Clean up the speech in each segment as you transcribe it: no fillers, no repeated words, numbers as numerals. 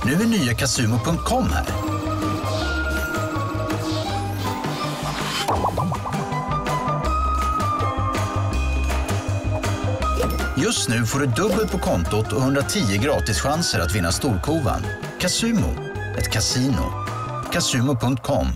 Nu är nya Casumo.com här. Just nu får du dubbelt på kontot och 110 gratis chanser att vinna storkovan. Casumo, ett kasino. Casumo.com.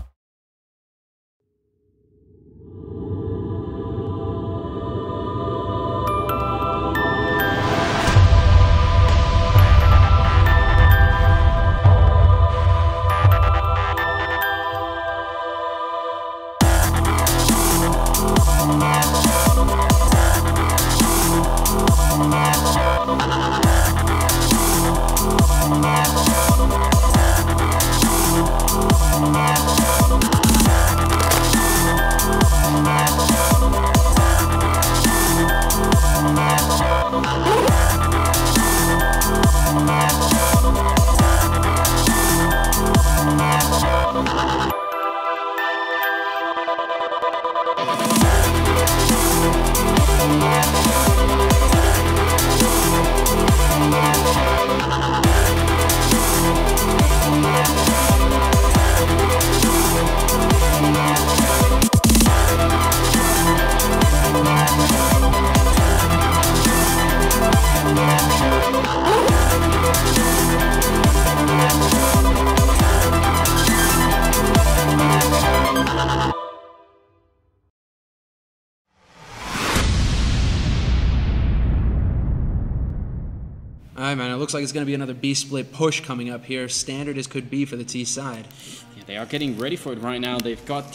All right, man, it looks like it's going to be another B-split push coming up here, standard as could be for the T side. Yeah, they are getting ready for it right now. They've got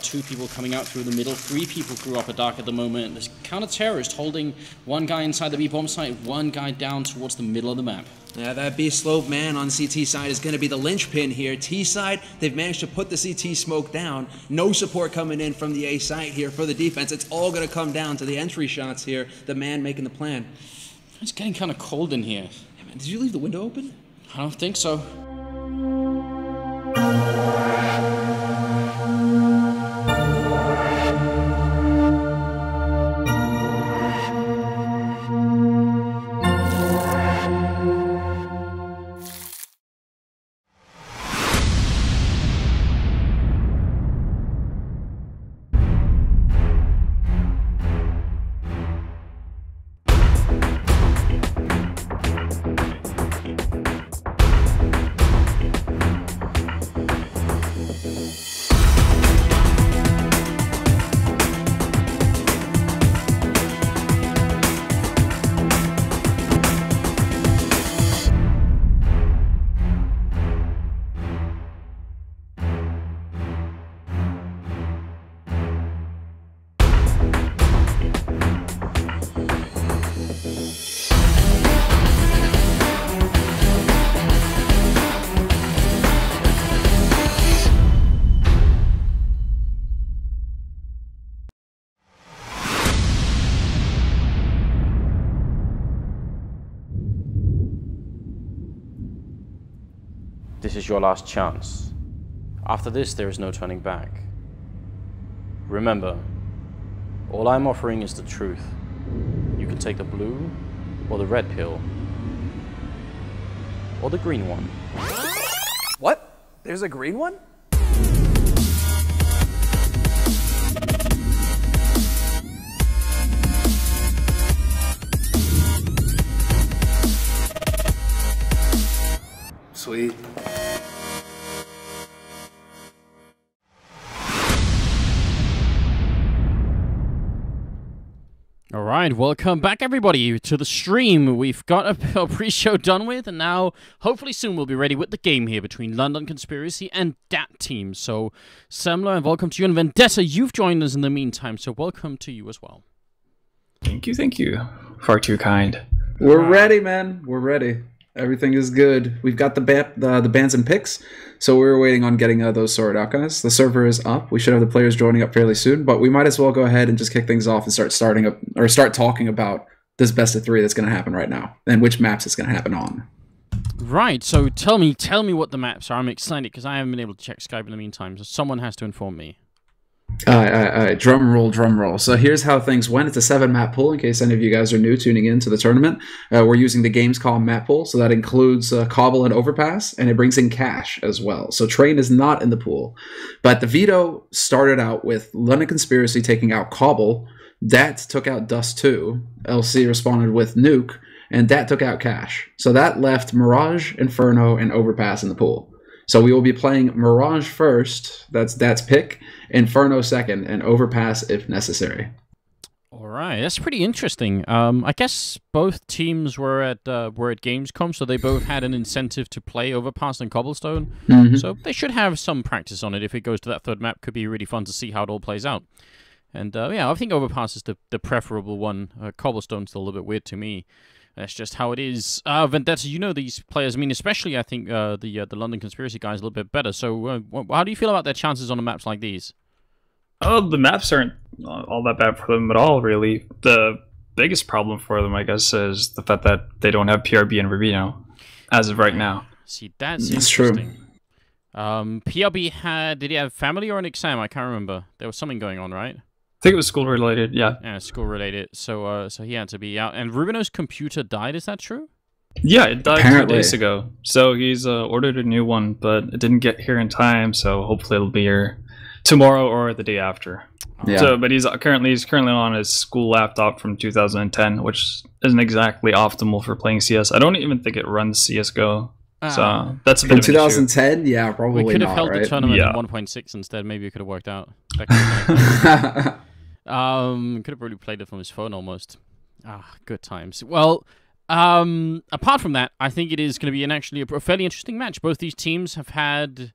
two people coming out through the middle, 3 people through upper dark at the moment. There's counter-terrorist holding one guy inside the B-bomb site, one guy down towards the middle of the map. Yeah, that B-slope man on CT side is going to be the linchpin here. T side, they've managed to put the CT smoke down. No support coming in from the A site here for the defense. It's all going to come down to the entry shots here, the man making the plan. It's getting kind of cold in here. Hey man, did you leave the window open? I don't think so. This is your last chance. After this, there is no turning back. Remember, all I'm offering is the truth. You can take the blue, or the red pill, or the green one. What? There's a green one? Sweet. Alright, welcome back everybody to the stream. We've got a pre-show done with, and now hopefully soon we'll be ready with the game here between London Conspiracy and dAT team. So, Semler, and welcome to you, and Vendetta, you've joined us in the meantime, so welcome to you as well. Thank you. Far too kind. We're ready, man. We're ready. Everything is good. We've got the bans and picks, so we're waiting on getting those sorted out, guys. The server is up. We should have the players joining up fairly soon, but we might as well go ahead and just kick things off and start talking about this best of 3 that's going to happen right now and which maps it's going to happen on. Right. So tell me what the maps are. I'm excited because I haven't been able to check Skype in the meantime, so someone has to inform me. Drum roll, drum roll. So here's how things went. It's a 7-map pool in case any of you guys are new tuning in to the tournament. We're using the Gamescom map pool, so that includes Cobble and Overpass, and it brings in Cash as well. So Train is not in the pool. But the veto started out with London Conspiracy taking out Cobble, dAT took out Dust 2, LC responded with Nuke, and dAT took out Cash. So that left Mirage, Inferno, and Overpass in the pool. So we will be playing Mirage first, that's dAT's pick, Inferno second, and Overpass if necessary. All right, that's pretty interesting. I guess both teams were at Gamescom, so they both had an incentive to play Overpass and Cobblestone. So they should have some practice on it. If it goes to that third map, could be really fun to see how it all plays out. And yeah, I think Overpass is the preferable one. Cobblestone's still a little bit weird to me. That's just how it is. Vendetta, you know these players. I mean, especially I think the London Conspiracy guys a little bit better. So how do you feel about their chances on the maps like these? Oh, the maps aren't all that bad for them at all, really. The biggest problem for them, I guess, is the fact that they don't have PRB and Rubino as of right now. See, that's True. interesting. PRB did he have family or an exam? I can't remember. There was something going on, right? I think it was school related, yeah. Yeah, school related. So he had to be out. And Rubino's computer died, is that true? Yeah, it died Apparently. 2 days ago. So he's ordered a new one, but it didn't get here in time, so hopefully it'll be here tomorrow or the day after. Yeah. So, but he's currently on his school laptop from 2010, which isn't exactly optimal for playing CS. I don't even think it runs CS:GO. So that's a bit From of an issue. 2010, yeah, probably We could have not, held right? the tournament Yeah. in 1.6 instead. Maybe it could have worked out. That could have could have probably played it from his phone almost. Good times. Well, apart from that, I think it is going to be actually a fairly interesting match. Both these teams have had,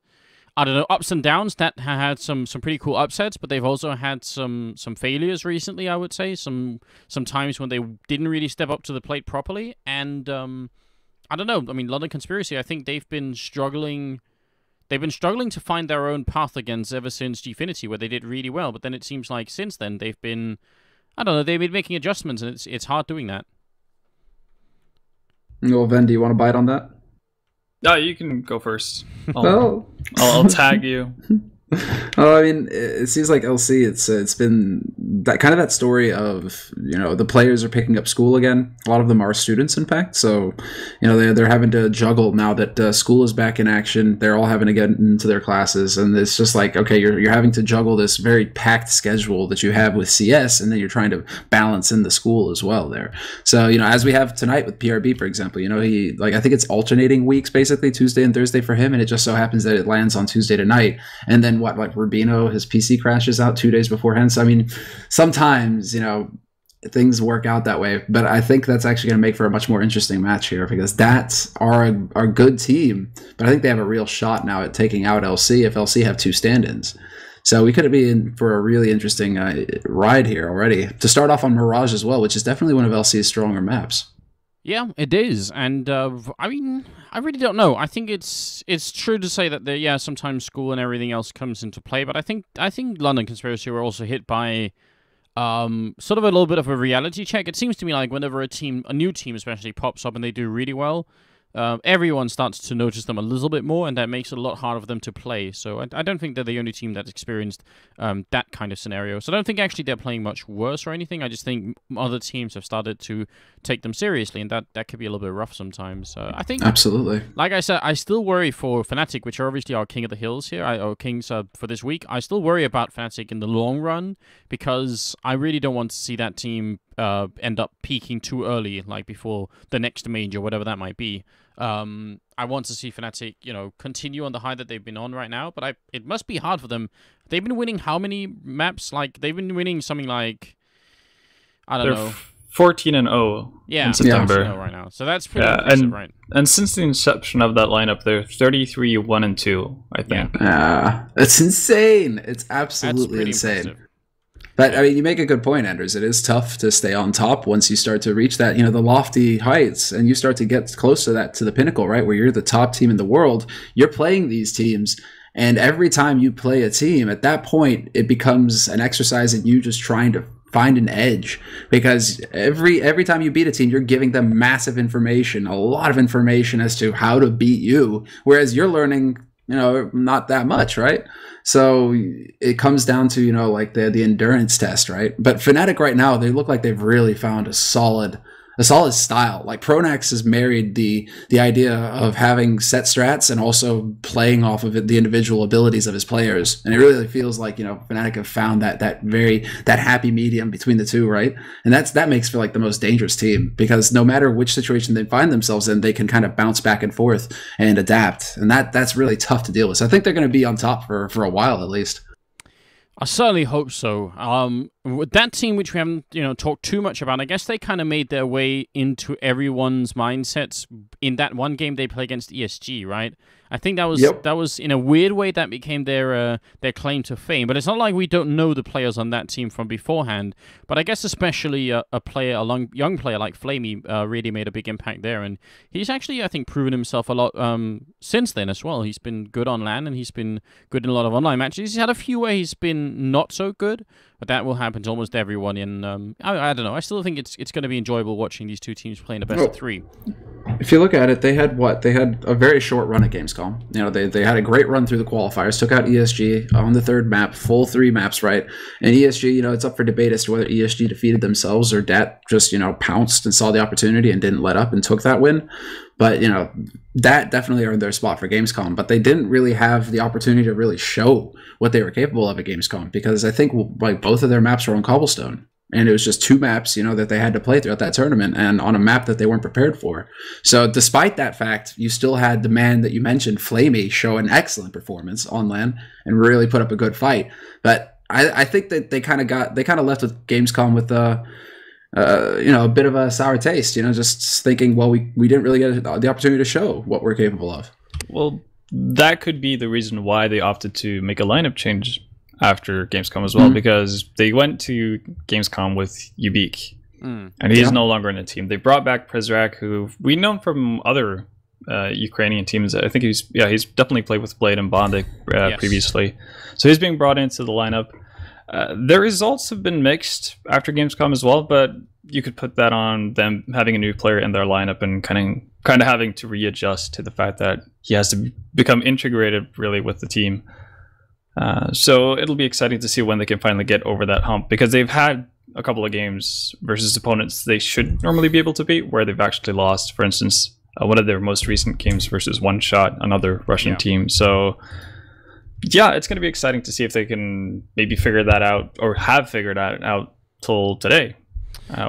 I don't know, ups and downs. That had some pretty cool upsets, but they've also had some failures recently, I would say. Some times when they didn't really step up to the plate properly. And I don't know. I mean, London Conspiracy, I think they've been struggling. They've been struggling to find their own path against ever since Gfinity, where they did really well. But then it seems like since then they've been, I don't know, they've been making adjustments, and it's hard doing that. Well, Ven, do you want to bite on that? No, you can go first. Well, I'll tag you. I mean, it seems like LC. It's been that kind of that story of, you know, the players are picking up school again. A lot of them are students, in fact. So, you know, they're having to juggle now that school is back in action. They're all having to get into their classes, and it's just like, okay, you're having to juggle this very packed schedule that you have with CS, and then you're trying to balance in the school as well there. So, you know, as we have tonight with PRB, for example, you know, I think it's alternating weeks basically, Tuesday and Thursday for him, and it just so happens that it lands on Tuesday tonight, and then Rubino, his PC crashes out 2 days beforehand. So I mean, sometimes, you know, things work out that way, but I think that's actually going to make for a much more interesting match here, because dAT are a good team, but I think they have a real shot now at taking out LC if LC have 2 stand-ins. So we could be in for a really interesting ride here already. To start off on Mirage as well, which is definitely one of LC's stronger maps. Yeah, it is, and I mean, I really don't know. I think it's true to say that sometimes school and everything else comes into play, but I think London Conspiracy were also hit by sort of a little bit of a reality check. It seems to me like whenever a new team especially pops up and they do really well, everyone starts to notice them a little bit more, and that makes it a lot harder for them to play. So I don't think they're the only team that's experienced that kind of scenario. So I don't think actually they're playing much worse or anything. I just think other teams have started to take them seriously, and that could be a little bit rough sometimes. I think Absolutely. Like I said, I still worry for Fnatic, which are obviously our king of the hills here, or kings for this week. I still worry about Fnatic in the long run, because I really don't want to see that team end up peaking too early, like before the next major, whatever that might be. I want to see Fnatic, you know, continue on the high that they've been on right now, but it must be hard for them. They've been winning how many maps? Like, they've been winning something like, I don't know. 14-0 in September. 14-0 right now. So that's pretty impressive, right? And since the inception of that lineup, they're 33-1-2, I think. It's insane. It's absolutely pretty insane. impressive. But I mean, you make a good point, Anders. It is tough to stay on top once you start to reach that, you know, the lofty heights, and you start to get close to that, to the pinnacle, right? Where you're the top team in the world. You're playing these teams, and every time you play a team, at that point, it becomes an exercise in you just trying to find an edge, because every time you beat a team, you're giving them massive information, a lot of information as to how to beat you, whereas you're learning, you know, not that much, right? So it comes down to, like the endurance test, right? But Fnatic right now, they look like they've really found a solid style. Like Pronax has married the idea of having set strats and also playing off of the individual abilities of his players. And it really feels like, Fnatic have found that happy medium between the two, right? And that makes for like the most dangerous team, because no matter which situation they find themselves in, they can kind of bounce back and forth and adapt. And that's really tough to deal with. So I think they're going to be on top for a while at least. I certainly hope so. With that team, which we haven't, talked too much about, I guess they kind of made their way into everyone's mindsets in that one game they played against ESG, right? I think that was in a weird way that became their claim to fame. But it's not like we don't know the players on that team from beforehand. But I guess especially a young player like Flamey really made a big impact there, and he's actually, I think, proven himself a lot since then as well. He's been good on LAN, and he's been good in a lot of online matches. He's had a few where he's been not so good, but that will happen to almost everyone. In I don't know. I still think it's going to be enjoyable watching these two teams play in a best of 3. If you look at it, they had a very short run at Gamescom. They had a great run through the qualifiers, took out ESG on the 3rd map, full 3 maps, right? And ESG, it's up for debate as to whether ESG defeated themselves or dAT just, pounced and saw the opportunity and didn't let up and took that win. But, that definitely earned their spot for Gamescom. But they didn't really have the opportunity to really show what they were capable of at Gamescom, because I think like both of their maps were on cobblestone. And it was just 2 maps, that they had to play throughout that tournament, and on a map that they weren't prepared for. So despite that fact, you still had the man that you mentioned, Flamey, show an excellent performance on LAN and really put up a good fight. But I think that they kind of left with Gamescom with a bit of a sour taste, just thinking, well, we didn't really get the opportunity to show what we're capable of. Well, that could be the reason why they opted to make a lineup change after Gamescom as well, because they went to Gamescom with Ubik, and he's no longer in the team. They brought back Prezrak, who we know from other Ukrainian teams. I think he's definitely played with Blade and Bondic previously, so he's being brought into the lineup. Their results have been mixed after Gamescom as well, but you could put that on them having a new player in their lineup and kind of having to readjust to the fact that he has to become integrated really with the team. So it'll be exciting to see when they can finally get over that hump, because they've had a couple of games versus opponents they should normally be able to beat where they've actually lost. For instance, one of their most recent games versus One Shot, another Russian team. So yeah, it's going to be exciting to see if they can maybe figure that out, or have figured that out till today,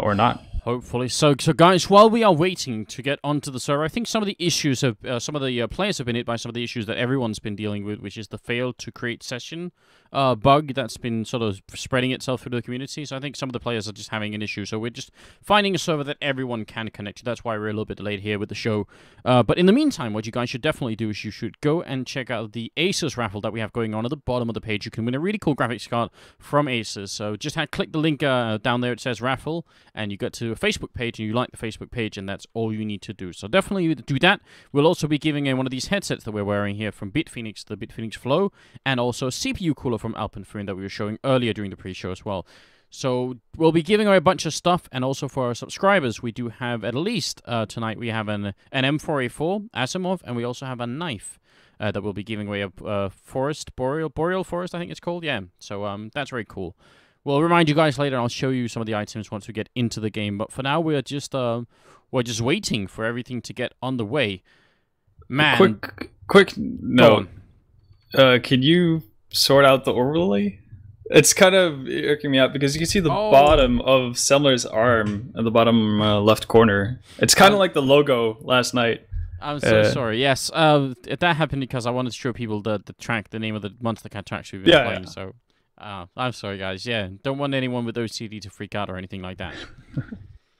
or not. Hopefully. So guys, while we are waiting to get onto the server, I think some of the issues of some of the players have been hit by some of the issues that everyone's been dealing with, which is the fail to create session bug that's been sort of spreading itself through the community. So I think some of the players are just having an issue. So we're just finding a server that everyone can connect to. That's why we're a little bit delayed here with the show. But in the meantime, what you guys should definitely do is you should go and check out the Asus raffle that we have going on at the bottom of the page. You can win a really cool graphics card from Asus. So just click the link down there. It says raffle, and you get to a Facebook page, and you like the Facebook page, and that's all you need to do. So definitely do that. We'll also be giving one of these headsets that we're wearing here from BitPhoenix, the BitPhoenix Flow, and also a CPU cooler from Alpenföhn that we were showing earlier during the pre-show as well. So we'll be giving away a bunch of stuff, and also for our subscribers, we do have at least tonight we have an M4A4 Asimov, and we also have a knife that we'll be giving away, a forest, boreal forest, I think it's called. Yeah, so that's very cool. We'll remind you guys later. I'll show you some of the items once we get into the game. But for now, we're just waiting for everything to get on the way. Man, quick note. Can you sort out the overlay? It's kind of irking me out because you can see the bottom of Semler's arm in the bottom left corner. It's kind of like the logo last night. I'm so sorry. Yes, that happened because I wanted to show people the name of the Monster Cat tracks we've been playing. Yeah. So. I'm sorry, guys. Yeah, don't want anyone with OCD to freak out or anything like that.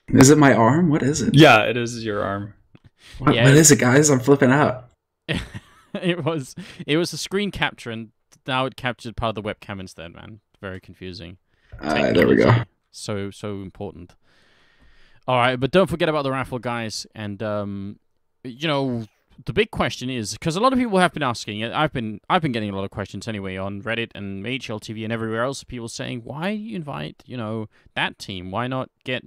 Is it my arm? What is it? Yeah, it is your arm. What is it, guys? I'm flipping out. It was a screen capture, and now it captured part of the webcam instead, man. Very confusing. There we go. So important. All right, but don't forget about the raffle, guys. And, the big question is, because a lot of people have been asking, I've been getting a lot of questions anyway on Reddit and HLTV and everywhere else, people saying, why do you invite, that team? Why not get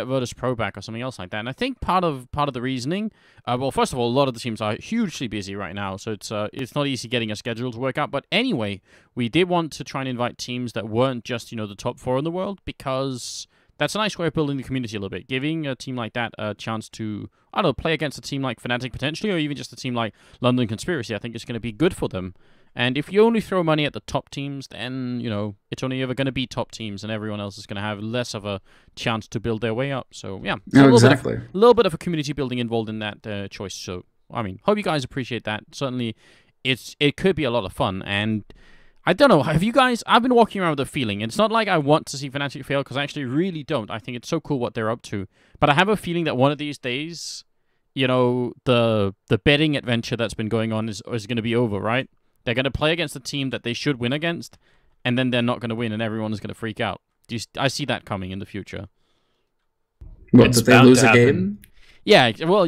Virtus Pro back or something else like that? And I think part of the reasoning, well, first of all, a lot of the teams are hugely busy right now, so it's not easy getting a schedule to work out. But anyway, we did want to try and invite teams that weren't just, the top 4 in the world, because that's a nice way of building the community a little bit, giving a team like that a chance to, I don't know, play against a team like Fnatic potentially, or even just a team like London Conspiracy. I think it's going to be good for them. And if you only throw money at the top teams, then, it's only ever going to be top teams, and everyone else is going to have less of a chance to build their way up. So, yeah. Exactly. A little bit of a community building involved in that choice. So, I mean, hope you guys appreciate that. Certainly, it could be a lot of fun. And I don't know, have you guys, I've been walking around with a feeling, and it's not like I want to see Fnatic fail, because I actually really don't. I think it's so cool what they're up to. But I have a feeling that one of these days, the betting adventure that's been going on is going to be over, right? They're going to play against a team that they should win against, and then they're not going to win, and everyone is going to freak out. I see that coming in the future. What, that they lose a game? Yeah, well,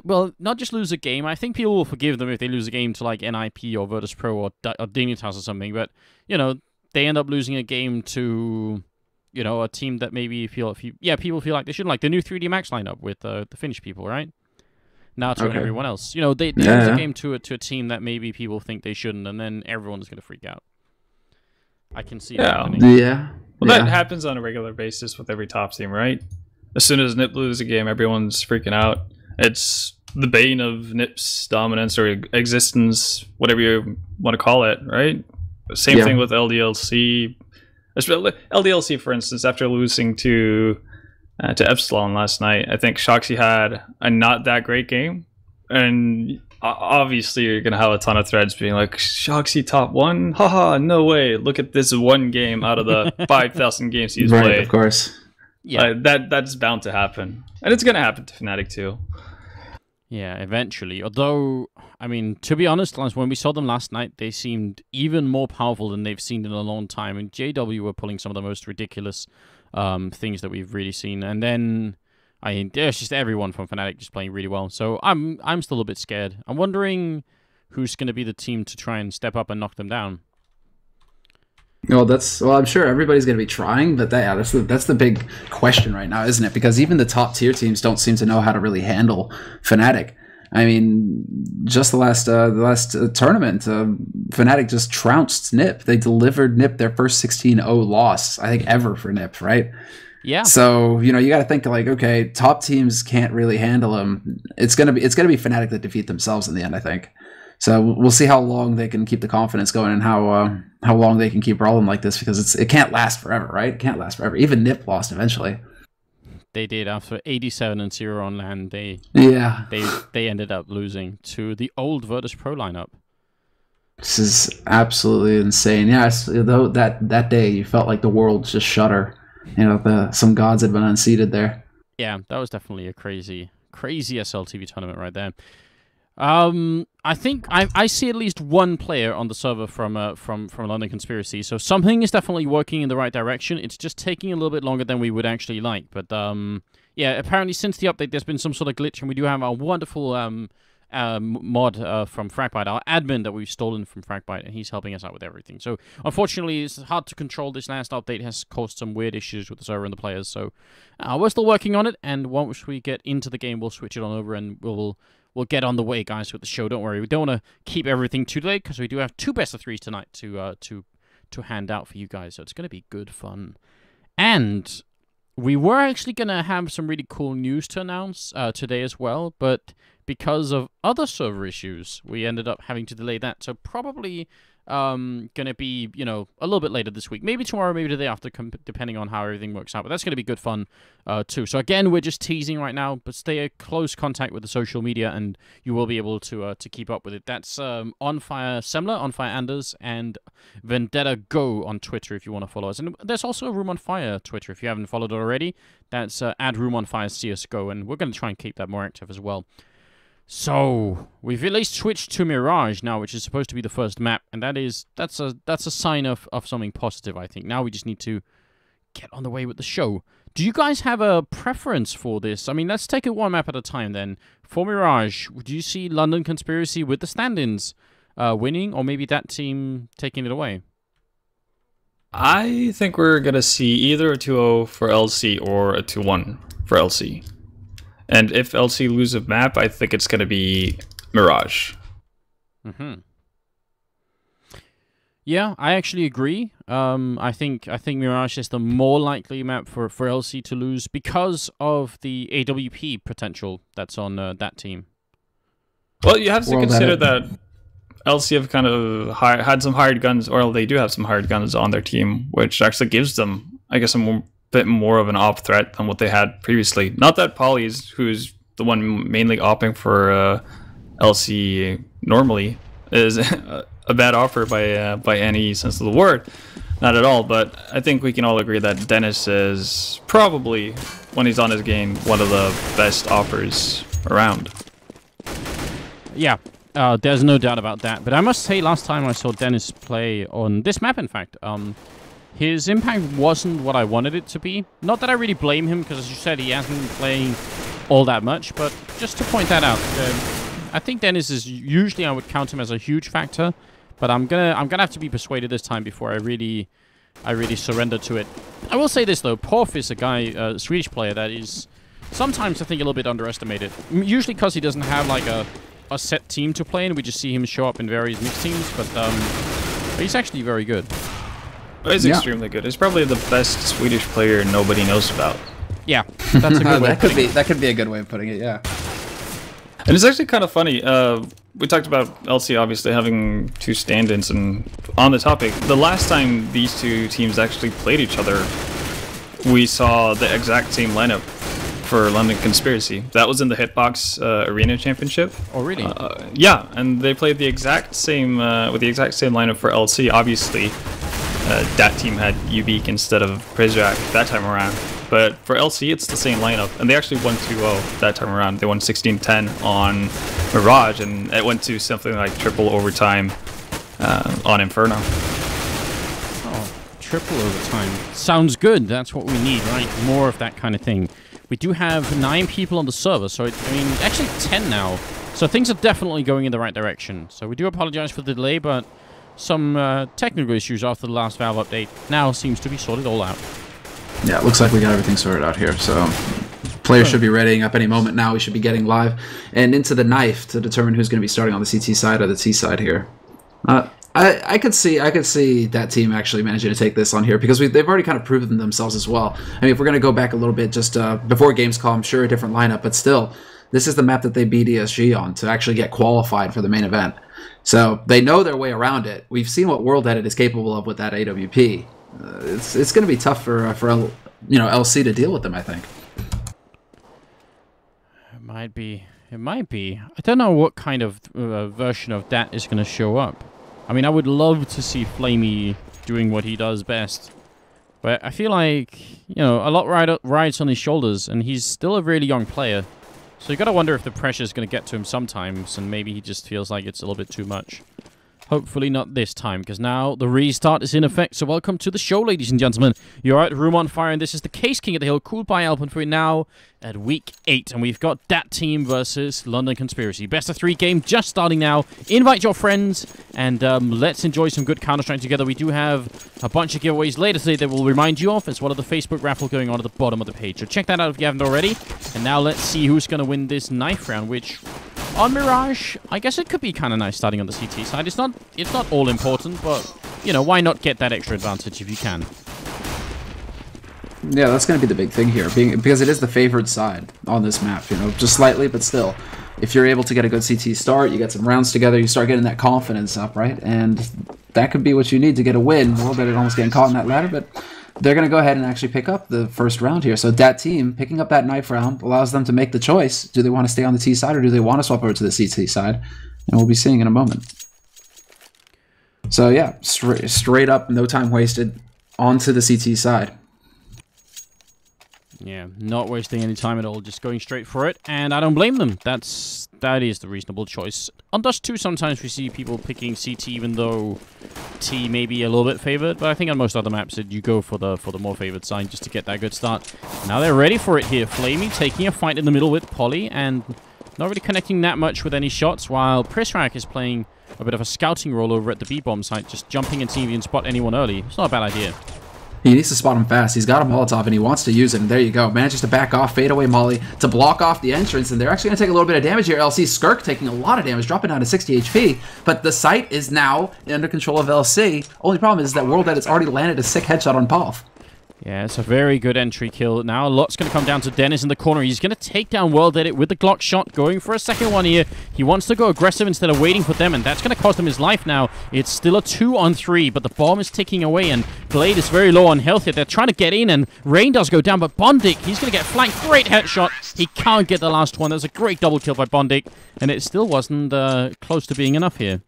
well, not just lose a game. I think people will forgive them if they lose a game to, like, NIP or Virtus Pro or Dignitas or something, but, they end up losing a game to, a team that maybe people feel like they shouldn't, like the new 3D Max lineup with the Finnish people, right? Nato and everyone else. They lose a game to a team that maybe people think they shouldn't, and then everyone is going to freak out. I can see that happening. Yeah. Well, that happens on a regular basis with every top team, right? As soon as NiP loses a game, everyone's freaking out. It's the bane of NiP's dominance or existence, whatever you want to call it, right? Same thing with LDLC. LDLC, for instance, after losing to Epsilon last night, I think Shoxy had a not that great game, and obviously you're gonna have a ton of threads being like, Shoxy top 1, haha, no way, look at this one game out of the 5,000 games he's played. Right, of course. Yeah, that's bound to happen, and it's gonna happen to Fnatic too. Yeah, eventually. Although, I mean, to be honest, when we saw them last night, they seemed even more powerful than they've seen in a long time. And JW were pulling some of the most ridiculous things that we've really seen. And then, there's just everyone from Fnatic just playing really well. So I'm still a bit scared. I'm wondering who's going to be the team to try and step up and knock them down. Well, I'm sure everybody's going to be trying, but that's the big question right now, isn't it? Because even the top tier teams don't seem to know how to really handle Fnatic. I mean, just the last tournament, Fnatic just trounced NiP. They delivered NiP their first 16-0 loss, I think, ever for NiP, right? Yeah. So you got to think like, okay, top teams can't really handle them. It's gonna be Fnatic that defeat themselves in the end, I think. So we'll see how long they can keep the confidence going and how long they can keep rolling like this, because it can't last forever, right? It can't last forever. Even NiP lost eventually. They did after 87-0 on LAN. They ended up losing to the old Virtus Pro lineup. This is absolutely insane. Yeah, though that day you felt like the world just shudder. Some gods had been unseated there. Yeah, that was definitely a crazy SLTV tournament right there. I think I see at least one player on the server from London Conspiracy, so something is definitely working in the right direction. It's just taking a little bit longer than we would actually like, but yeah, apparently since the update there's been some sort of glitch, and we do have our wonderful mod from Fragbite, our admin that we've stolen from Fragbite, and he's helping us out with everything. So unfortunately it's hard to control. This last update has caused some weird issues with the server and the players, so we're still working on it, and once we get into the game we'll switch it on over, and we'll get on the way, guys, with the show. Don't worry. We don't want to keep everything too late, because we do have 2 best of 3s tonight to hand out for you guys. So it's going to be good fun. And we were actually going to have some really cool news to announce today as well, but because of other server issues, we ended up having to delay that. So probably going to be, a little bit later this week. Maybe tomorrow, maybe the day after, depending on how everything works out. But that's going to be good fun, too. So again, we're just teasing right now, but stay in close contact with the social media, and you will be able to keep up with it. That's On Fire Semler, On Fire Anders, and Vendetta Go on Twitter if you want to follow us. And there's also Room on Fire Twitter if you haven't followed it already. That's at Room on Fire CSGO, and we're going to try and keep that more active as well. So we've at least switched to Mirage now, which is supposed to be the first map, and that's a sign of something positive, I think. Now we just need to get on the way with the show. Do you guys have a preference for this? I mean, let's take it one map at a time then. For Mirage, would you see London Conspiracy with the stand-ins winning, or maybe that team taking it away? I think we're going to see either a 2-0 for LC or a 2-1 for LC. And if LC lose a map, I think it's going to be Mirage. Yeah, I actually agree. I think Mirage is the more likely map for LC to lose because of the AWP potential that's on that team. Well, you have to consider that LC have kind of had some hired guns, or they do have some hired guns on their team, which actually gives them, I guess, a bit more of an op threat than what they had previously. Not that Polly's, who's the one mainly opping for LC normally, is a bad offer by any sense of the word. Not at all, but I think we can all agree that Dennis is probably, when he's on his game, one of the best offers around. Yeah, there's no doubt about that. But I must say, last time I saw Dennis play on this map, in fact, his impact wasn't what I wanted it to be. Not that I really blame him, because as you said, he hasn't been playing all that much, but just to point that out, I think Dennis is usually, I would count him as a huge factor, but I'm gonna have to be persuaded this time before I really surrender to it. I will say this though, Porf is a guy, a Swedish player that is sometimes I think a little bit underestimated. Usually because he doesn't have like a set team to play in, we just see him show up in various mixed teams, but he's actually very good. He's extremely good. He's probably the best Swedish player nobody knows about. Yeah, that's a good way. That could be a good way of putting it. Yeah. And it's actually kind of funny. We talked about LC obviously having two stand-ins, and on the topic, the last time these two teams actually played each other, we saw the exact same lineup for London Conspiracy. That was in the Hitbox Arena Championship. Oh, really? Yeah, and they played the exact same with the exact same lineup for LC. Obviously, that team had Ubik instead of Prizrak that time around. But for LC, it's the same lineup, and they actually won 2-0 that time around. They won 16-10 on Mirage, and it went to something like triple overtime on Inferno. Oh, triple overtime. Sounds good. That's what we need, right? More of that kind of thing. We do have 9 people on the server, so I mean, actually 10 now. So things are definitely going in the right direction. So we do apologize for the delay, but some technical issues after the last Valve update now seems to be sorted all out. Yeah, it looks like we got everything sorted out here, so players should be readying up any moment now. We should be getting live and into the knife to determine who's going to be starting on the CT side or the T side here. I could see that team actually managing to take this on here because they've already kind of proven themselves as well. I mean, if we're going to go back a little bit, just before Gamescom, I'm sure a different lineup, but still, this is the map that they beat ESG on to actually get qualified for the main event. So they know their way around it. We've seen what World Edit is capable of with that AWP. It's going to be tough for LC to deal with them, I think. It might be. I don't know what kind of version of that is going to show up. I mean, I would love to see Flamey doing what he does best. But I feel like, a lot rides on his shoulders, and he's still a really young player. So you got to wonder if the pressure is going to get to him sometimes, and maybe he just feels like it's a little bit too much. Hopefully not this time, because now the restart is in effect. So welcome to the show, ladies and gentlemen. You're at Room on Fire, and this is the Caseking at the Hill, cooled by Alpenföhn now at week 8. And we've got dAT team versus London Conspiracy. Best of 3 game just starting now. Invite your friends, and let's enjoy some good Counter-Strike together. We do have a bunch of giveaways later today that we'll remind you of, as well as the Facebook raffle going on at the bottom of the page. So check that out if you haven't already. And now let's see who's going to win this knife round, which... on Mirage, I guess it could be kind of nice starting on the CT side. It's not all important, but, why not get that extra advantage if you can? Yeah, that's going to be the big thing here, because it is the favored side on this map, just slightly, but still. If you're able to get a good CT start, you get some rounds together, you start getting that confidence up, right? And that could be what you need to get a win. Well, they're almost getting caught in that ladder, but... they're going to go ahead and actually pick up the first round here. So dAT team picking up that knife round allows them to make the choice. Do they want to stay on the T side or do they want to swap over to the CT side? And we'll be seeing in a moment. So yeah, straight up, no time wasted, onto the CT side. Yeah, not wasting any time at all, just going straight for it, and I don't blame them. That is the reasonable choice. On Dust 2, sometimes we see people picking CT, even though T may be a little bit favored, but I think on most other maps, you go for the more favored side just to get that good start. Now they're ready for it here. Flamey taking a fight in the middle with Polly, and not really connecting that much with any shots, while Prisrak is playing a bit of a scouting role over at the B-bomb site, just jumping and seeing if he can spot anyone early. It's not a bad idea. He needs to spot him fast. He's got a Molotov and he wants to use it. And there you go. Manages to back off, fade away Molly to block off the entrance. And they're actually going to take a little bit of damage here. LC Skirk taking a lot of damage, dropping down to 60 HP. But the site is now under control of LC. Only problem is that World Ed has already landed a sick headshot on Paul. Yeah, it's a very good entry kill. Now a lot's going to come down to Dennis in the corner. He's going to take down World Edit with the Glock shot, going for a second one here. He wants to go aggressive instead of waiting for them, and that's going to cost him his life now. It's still a 2-on-3, but the bomb is ticking away, and Blade is very low on health here. They're trying to get in, and Rain does go down, but Bondik, he's going to get flanked. Great headshot. He can't get the last one. That was a great double kill by Bondik, and it still wasn't close to being enough here.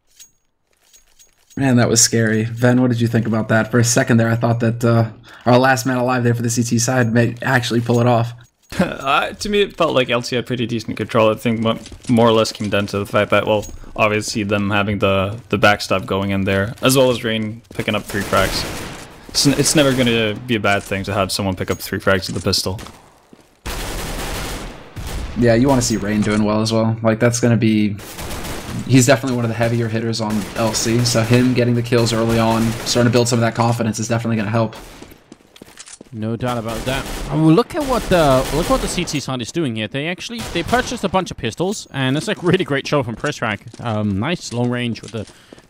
Man, that was scary. Ven, what did you think about that? For a second there, I thought that our last man alive there for the CT side may actually pull it off. To me, it felt like LC had pretty decent control. I think more or less came down to the fact that, well, obviously them having the backstop going in there, as well as Rain picking up 3 frags. It's never going to be a bad thing to have someone pick up 3 frags with the pistol. Yeah, you want to see Rain doing well as well. Like, that's going to be... He's definitely one of the heavier hitters on LC, so him getting the kills early on, starting to build some of that confidence is definitely going to help. No doubt about that. Oh, look at what the CT side is doing here. They purchased a bunch of pistols, and it's like really great show from Prisrak. Nice long range with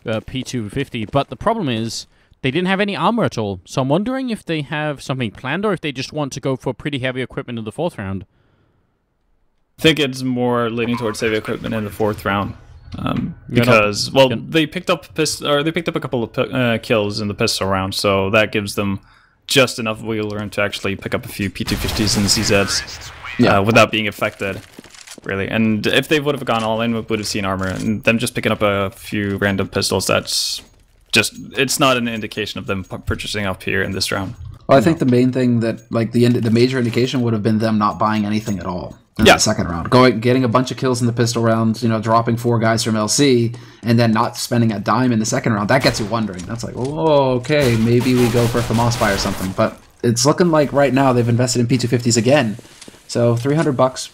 the P250, but the problem is they didn't have any armor at all. So I'm wondering if they have something planned or if they just want to go for pretty heavy equipment in the 4th round. I think it's more leaning towards heavy equipment in the 4th round. Because, well, they picked up a couple of kills in the pistol round, so that gives them just enough wiggle room to actually pick up a few P250s and CZs without being affected, really. And if they would have gone all in, we would have seen armor, and them just picking up a few random pistols, that's just, it's not an indication of them purchasing up here in this round. Well, I think the main thing that, like, the major indication would have been them not buying anything at all. In the 2nd round, getting a bunch of kills in the pistol rounds, you know, dropping 4 guys from LC, and then not spending a dime in the 2nd round. That gets you wondering. That's like, oh, okay, maybe we go for a Famospy or something. But it's looking like right now they've invested in P250s again. So $300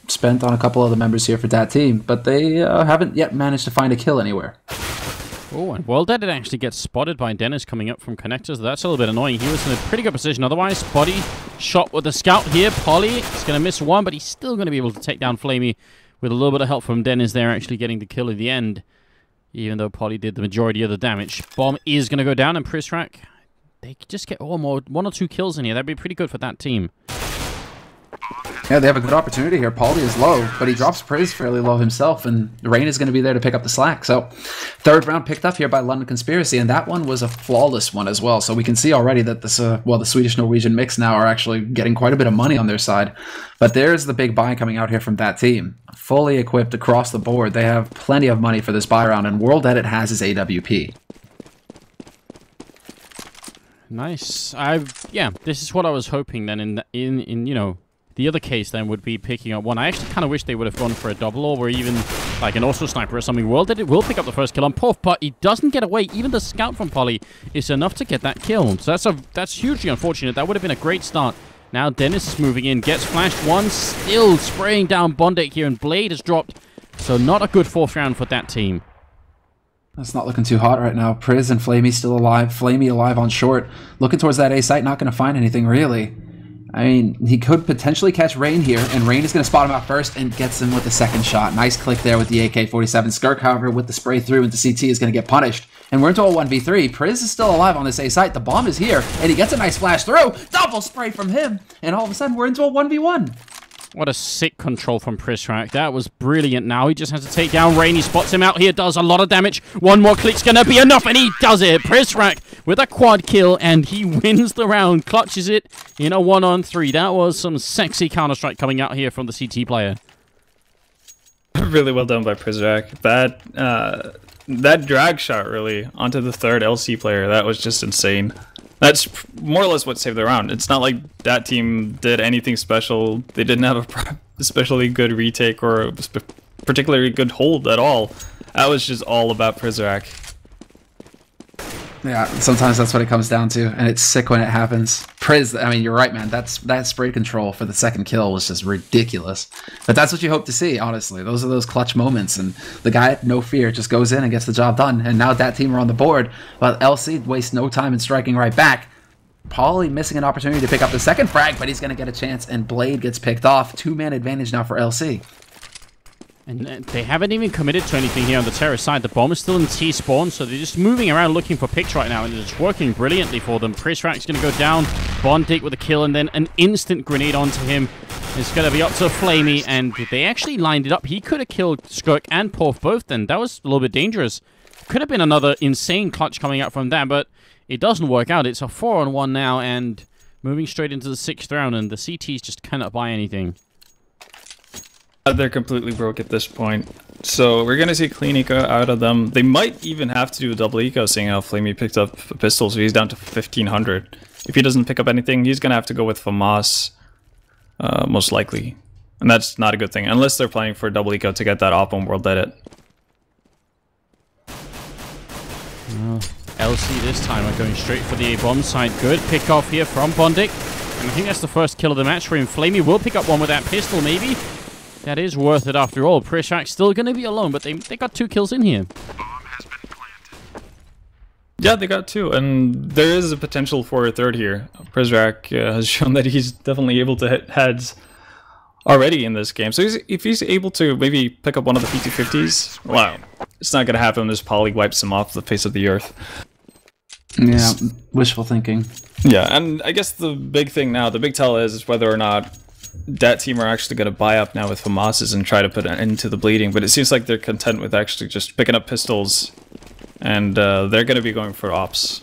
spent on a couple of the members here for that team, but they haven't yet managed to find a kill anywhere. Oh, and World Ed actually gets spotted by Dennis coming up from connectors. That's a little bit annoying. He was in a pretty good position otherwise. Body shot with the scout here. Polly is going to miss one, but he's still going to be able to take down Flamey with a little bit of help from Dennis there, actually getting the kill at the end, even though Polly did the majority of the damage. Bomb is going to go down, and Prisrak, they could just get 1 or 2 kills in here. That'd be pretty good for that team. Yeah, they have a good opportunity here. Paulie is low, but he drops Praise fairly low himself, and Rain is going to be there to pick up the slack. So, 3rd round picked up here by London Conspiracy, and that one was a flawless one as well. So we can see already that this, the Swedish-Norwegian mix now are actually getting quite a bit of money on their side. But there's the big buy coming out here from that team. Fully equipped across the board. They have plenty of money for this buy round, and World Edit has his AWP. Nice. Yeah, this is what I was hoping then in you know, the other case then would be picking up one. I actually kind of wish they would have gone for a double orb or even like an auto sniper or something. World Edit will pick up the first kill on Puff, but he doesn't get away. Even the scout from Polly is enough to get that kill. So that's hugely unfortunate. That would have been a great start. Now Dennis is moving in, gets flashed once, still spraying down Bondik here, and Blade has dropped. So not a good 4th round for that team. That's not looking too hot right now. Priz and Flamey still alive. Flamey alive on short. Looking towards that A site, not going to find anything really. I mean, he could potentially catch Rain here, and Rain is going to spot him out first and gets him with the 2nd shot. Nice click there with the AK-47. Skirk, however, with the spray through into CT is going to get punished. And we're into a 1v3. Priz is still alive on this A site. The bomb is here, and he gets a nice flash through. Double spray from him, and all of a sudden we're into a 1v1. What a sick control from Prisrak. That was brilliant. Now he just has to take down Rain. He spots him out here, does a lot of damage. 1 more click's going to be enough, and he does it. Prisrak with a quad kill, and he wins the round. Clutches it in a 1-on-3. That was some sexy Counter-Strike coming out here from the CT player. Really well done by Prisrak. That drag shot, really, onto the 3rd LC player, that was just insane. That's more or less what saved the round. It's not like that team did anything special. They didn't have a especially good retake or a particularly good hold at all. That was just all about Prizrak. Yeah, sometimes that's what it comes down to, and it's sick when it happens. I mean, you're right, man. That spray control for the second kill was just ridiculous. But that's what you hope to see, honestly. Those are those clutch moments, and the guy, no fear, just goes in and gets the job done. And now that team are on the board, but LC wastes no time in striking right back. Pauly missing an opportunity to pick up the second frag, but he's going to get a chance, and Blade gets picked off. 2-man advantage now for LC. And they haven't even committed to anything here on the terrace side. The bomb is still in T-spawn, so they're just moving around looking for picks right now, and it's working brilliantly for them. Prizrak's going to go down, Bondik with a kill, and then an instant grenade onto him. It's going to be up to Flamey, and they actually lined it up. He could have killed Skirk and Porf both then. That was a little bit dangerous. Could have been another insane clutch coming out from that, but it doesn't work out. It's a 4-on-1 now, and moving straight into the 6th round, and the CTs just cannot buy anything. They're completely broke at this point. So we're going to see clean eco out of them. They might even have to do a double eco, seeing how Flamey picked up a pistol, so he's down to 1500. If he doesn't pick up anything, he's going to have to go with FAMAS, most likely. And that's not a good thing, unless they're planning for a double eco to get that op on World Edit. LC this time are going straight for the A-bomb side. Good pick off here from Bondik. And I think that's the first kill of the match for him. Flamey will pick up one with that pistol, maybe. That is worth it after all. Prizrak's still going to be alone, but they got 2 kills in here. Yeah, they got 2, and there is a potential for a third here. Prizrak has shown that he's definitely able to hit heads already in this game. So if he's able to maybe pick up one of the P250s, wow, it's not going to happen as Pauly wipes him off the face of the earth. Yeah, wishful thinking. Yeah, and I guess the big thing now, the big tell is whether or not that team are actually going to buy up now with FAMASs and try to put an end to the bleeding, but it seems like they're content with actually just picking up pistols, and they're going to be going for ops.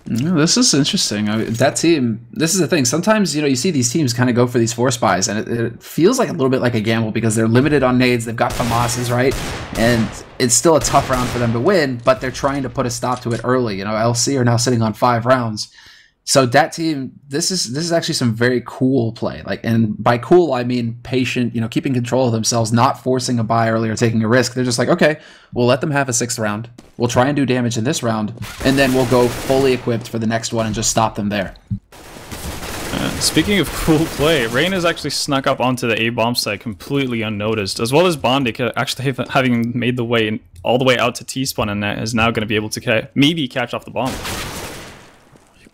This is interesting. I mean, that team, this is the thing. Sometimes, you know, you see these teams kind of go for these force buys, and it feels like a little bit like a gamble because they're limited on nades. They've got FAMASs, right? And it's still a tough round for them to win, but they're trying to put a stop to it early. You know, LC are now sitting on 5 rounds. So that team, this is actually some very cool play. Like, and by cool, I mean patient, you know, keeping control of themselves, not forcing a buy early or taking a risk. They're just like, okay, we'll let them have a 6th round. We'll try and do damage in this round, and then we'll go fully equipped for the next one and just stop them there. Speaking of cool play, Rain has actually snuck up onto the A-bomb site completely unnoticed, as well as Bondik actually having made the way all the way out to T-spawn, and is now going to be able to maybe catch off the bomb.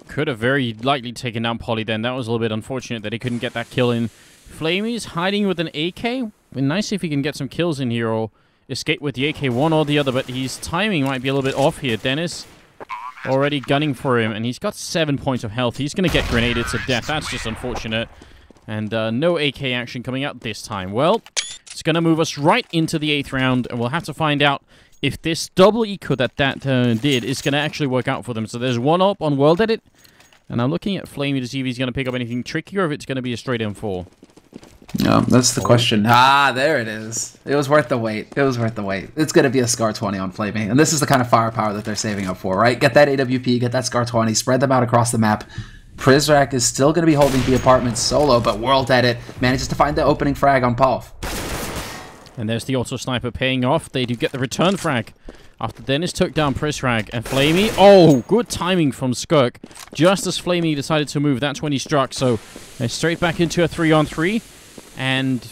Could have very likely taken down Pauly then. That was a little bit unfortunate that he couldn't get that kill in. Flamey's hiding with an AK. Be nice if he can get some kills in here or escape with the AK, one or the other, but his timing might be a little bit off here. Dennis already gunning for him, and he's got 7 points of health. He's going to get grenaded to death. That's just unfortunate. And no AK action coming out this time. Well, it's going to move us right into the 8th round, and we'll have to find out if this double eco that did is going to actually work out for them. So there's one up on World Edit, and I'm looking at Flamey to see if he's going to pick up anything tricky or if it's going to be a straight M4. No, that's the question. Ah, there it is. It was worth the wait. It was worth the wait. It's going to be a Scar 20 on Flamey, and this is the kind of firepower that they're saving up for, right? Get that AWP, get that Scar 20, spread them out across the map. Prizrak is still going to be holding the apartment solo, but World Edit manages to find the opening frag on Paul. And there's the auto sniper paying off. They do get the return frag after Dennis took down Prizrak and Flamey. Oh, good timing from Skirk. Just as Flamey decided to move, that's when he struck. So they're straight back into a 3-on-3. And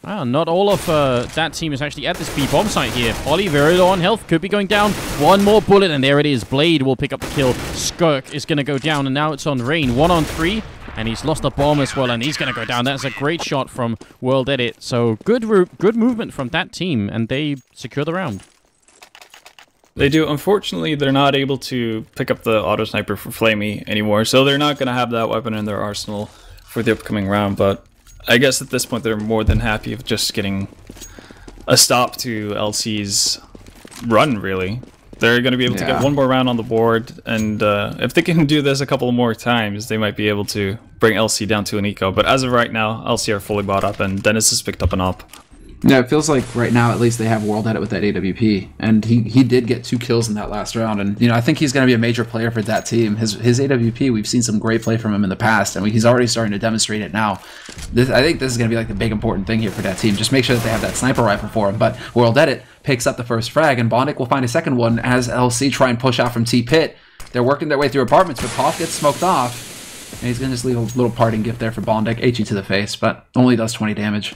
not all of that team is actually at this B-bomb site here. Ollie very low on health, could be going down. One more bullet, and there it is. Blade will pick up the kill. Skirk is going to go down, and now it's on Rain. 1-on-3. And he's lost a bomb as well, and he's going to go down. That's a great shot from World Edit. So good movement from that team, and they secure the round. They do. Unfortunately, they're not able to pick up the auto sniper for Flamey anymore, so they're not going to have that weapon in their arsenal for the upcoming round. But I guess at this point, they're more than happy with just getting a stop to LC's run, really. They're going to be able to get one more round on the board, and if they can do this a couple more times, they might be able to bring LC down to an eco. But as of right now, LC are fully bought up, and Dennis has picked up an op. Yeah, it feels like right now, at least, they have World Edit with that AWP, and he did get 2 kills in that last round, and I think he's going to be a major player for that team. His AWP, we've seen some great play from him in the past, and he's already starting to demonstrate it now. I think this is going to be like the big important thing here for that team. Just make sure that they have that sniper rifle for him. But World Edit picks up the first frag, and Bondic will find a second one as LC try and push out from T-Pit. They're working their way through apartments, but Poff gets smoked off, and he's going to just leave a little parting gift there for Bondic. HE to the face, but only does 20 damage.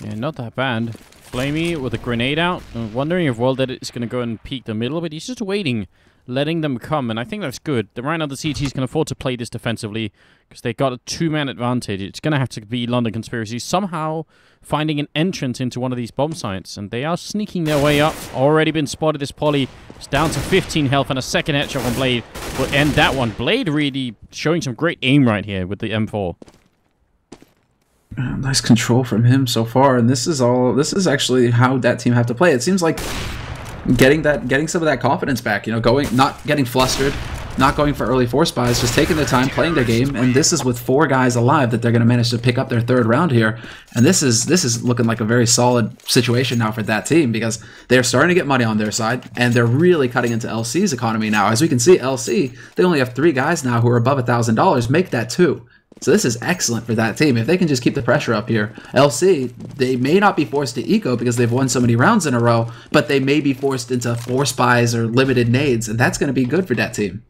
Yeah, not that bad. Flamey with a grenade out. I'm wondering if World Edit is going to go and peek the middle, but he's just waiting, letting them come, and I think that's good. Right now the CTs can afford to play this defensively because they got a 2-man advantage. It's going to have to be London Conspiracy somehow finding an entrance into one of these bomb sites, and they are sneaking their way up. Already been spotted. This Poly is down to 15 health, and a second headshot from Blade will end that one. Blade really showing some great aim right here with the M4. Nice control from him so far, and this is actually how that team have to play. It seems like getting some of that confidence back, not getting flustered, not going for early force buys, just taking their time, playing their game, and this is with 4 guys alive that they're going to manage to pick up their 3rd round here. And this is looking like a very solid situation now for that team because they're starting to get money on their side, and they're really cutting into LC's economy now. As we can see, LC, they only have 3 guys now who are above $1,000, make that 2. So this is excellent for that team. If they can just keep the pressure up here, LC, they may not be forced to eco because they've won so many rounds in a row, but they may be forced into force buys or limited nades, and that's going to be good for that team.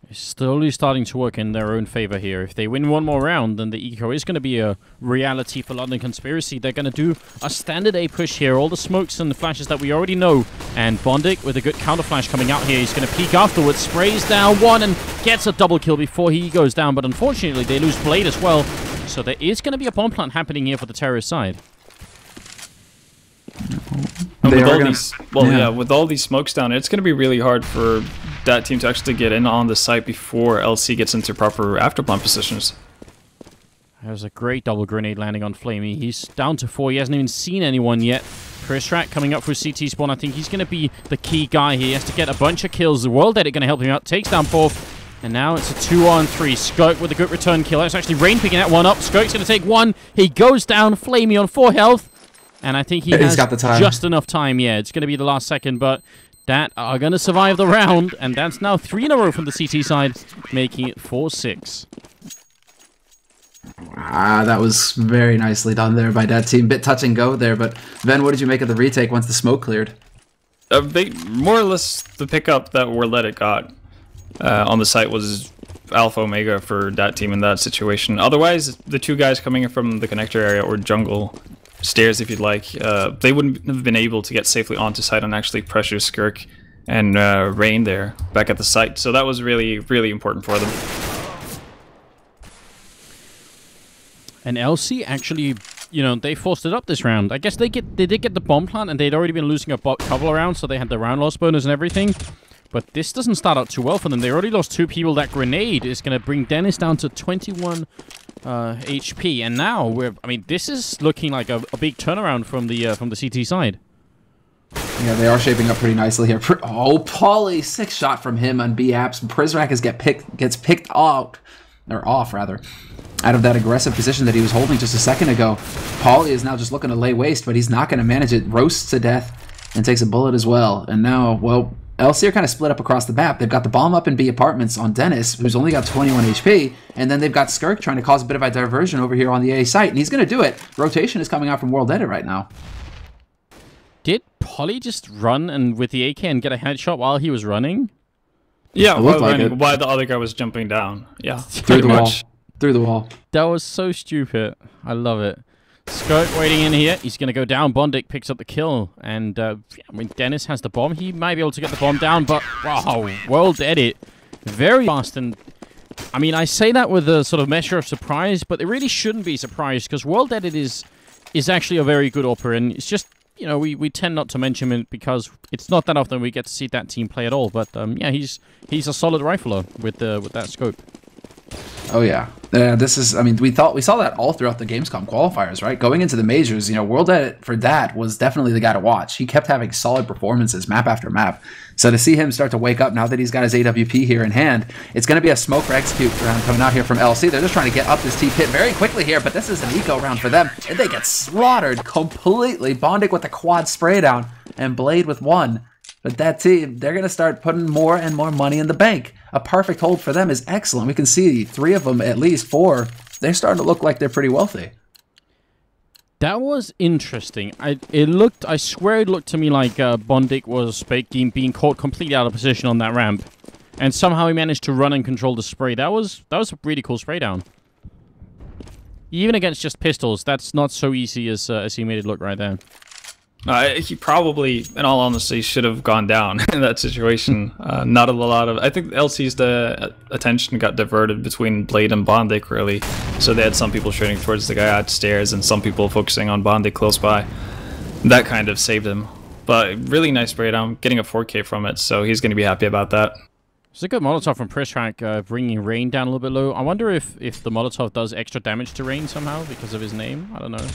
It's slowly starting to work in their own favor here. If they win one more round, then the eco is going to be a reality for London Conspiracy. They're going to do a standard A push here. All the smokes and the flashes that we already know. And Bondic with a good counter flash coming out here. He's going to peek afterwards. Sprays down one and gets a double kill before he goes down. But unfortunately, they lose Blade as well. So there is going to be a bomb plant happening here for the terrorist side. With all these smokes down, it's going to be really hard for that team to actually get in on the site before LC gets into proper afterplant positions. There's a great double grenade landing on Flamey. He's down to 4. He hasn't even seen anyone yet. Kristrak coming up for CT spawn. I think he's going to be the key guy here. He has to get a bunch of kills. The World Edit going to help him out. Takes down Porth. And now it's a 2-on-3. Skirk with a good return kill. That's actually Rain picking that one up. Skirk's going to take one. He goes down. Flamey on 4 health. And I think he has got the time. Just enough time. Yeah, it's going to be the last second, but dAT are going to survive the round. And that's now 3 in a row from the CT side, making it 4-6. That was very nicely done there by that team. Bit touch and go there, but Ven, what did you make of the retake once the smoke cleared? More or less, the pickup that World Edit got on the site was Alpha Omega for that team in that situation. Otherwise, the 2 guys coming in from the connector area or jungle stairs, if you'd like, they wouldn't have been able to get safely onto site and actually pressure Skirk and Rain there back at the site. So that was really, really important for them. And LC actually, they forced it up this round. I guess they did get the bomb plant, and they'd already been losing a couple of rounds, so they had the round loss bonus and everything. But this doesn't start out too well for them. They already lost 2 people. That grenade is going to bring Dennis down to 21 HP, and now this is looking like a big turnaround from the CT side. Yeah, they are shaping up pretty nicely here. Oh, Pauly, 6 shot from him on B-Apps. Prizrak gets picked off out of that aggressive position that he was holding just a second ago. Pauly is now just looking to lay waste, but he's not going to manage it. Roasts to death and takes a bullet as well. And now, well, LC are kind of split up across the map. They've got the bomb up in B apartments on Dennis, who's only got 21 HP, and then they've got Skirk trying to cause a bit of a diversion over here on the A site, and he's going to do it. Rotation is coming out from World Edit right now. Did Poly just run and with the AK and get a headshot while he was running? Yeah, while the other guy was jumping down. Yeah, through the wall. Through the wall. That was so stupid. I love it. Skirk waiting in here. He's going to go down. Bondic picks up the kill. And, Dennis has the bomb. He might be able to get the bomb down, but, wow, World Edit. Very fast. And, I say that with a sort of measure of surprise, but it really shouldn't be surprised, because World Edit is actually a very good opera, and it's just, we tend not to mention it because it's not that often we get to see that team play at all. But, yeah, he's a solid rifler with that scope. Oh yeah. This is, I mean, we saw that all throughout the Gamescom qualifiers, right? Going into the majors, you know, World Edit for that was definitely the guy to watch. He kept having solid performances map after map. So to see him start to wake up now that he's got his AWP here in hand, it's going to be a smoke for execute round coming out here from LC. They're just trying to get up this T pit very quickly here, but this is an eco round for them, and they get slaughtered completely. Bondic with the quad spray down, and Blade with one. But that team, they're going to start putting more and more money in the bank. A perfect hold for them is excellent. We can see 3 of them, at least 4. They're starting to look like they're pretty wealthy. That was interesting. I swear it looked to me like Bondic was being caught completely out of position on that ramp. And somehow he managed to run and control the spray. That was a really cool spray down. Even against just pistols, that's not so easy as he made it look right there. He probably, in all honesty, should have gone down in that situation. Not a lot of... I think LC's attention got diverted between Blade and Bondic, really. So they had some people shooting towards the guy upstairs and some people focusing on Bondic close by. That kind of saved him. But really nice spray down, getting a 4K from it, so he's going to be happy about that. It's a good Molotov from Prisrak, bringing Rain down a little bit low. I wonder if the Molotov does extra damage to Rain somehow because of his name. I don't know.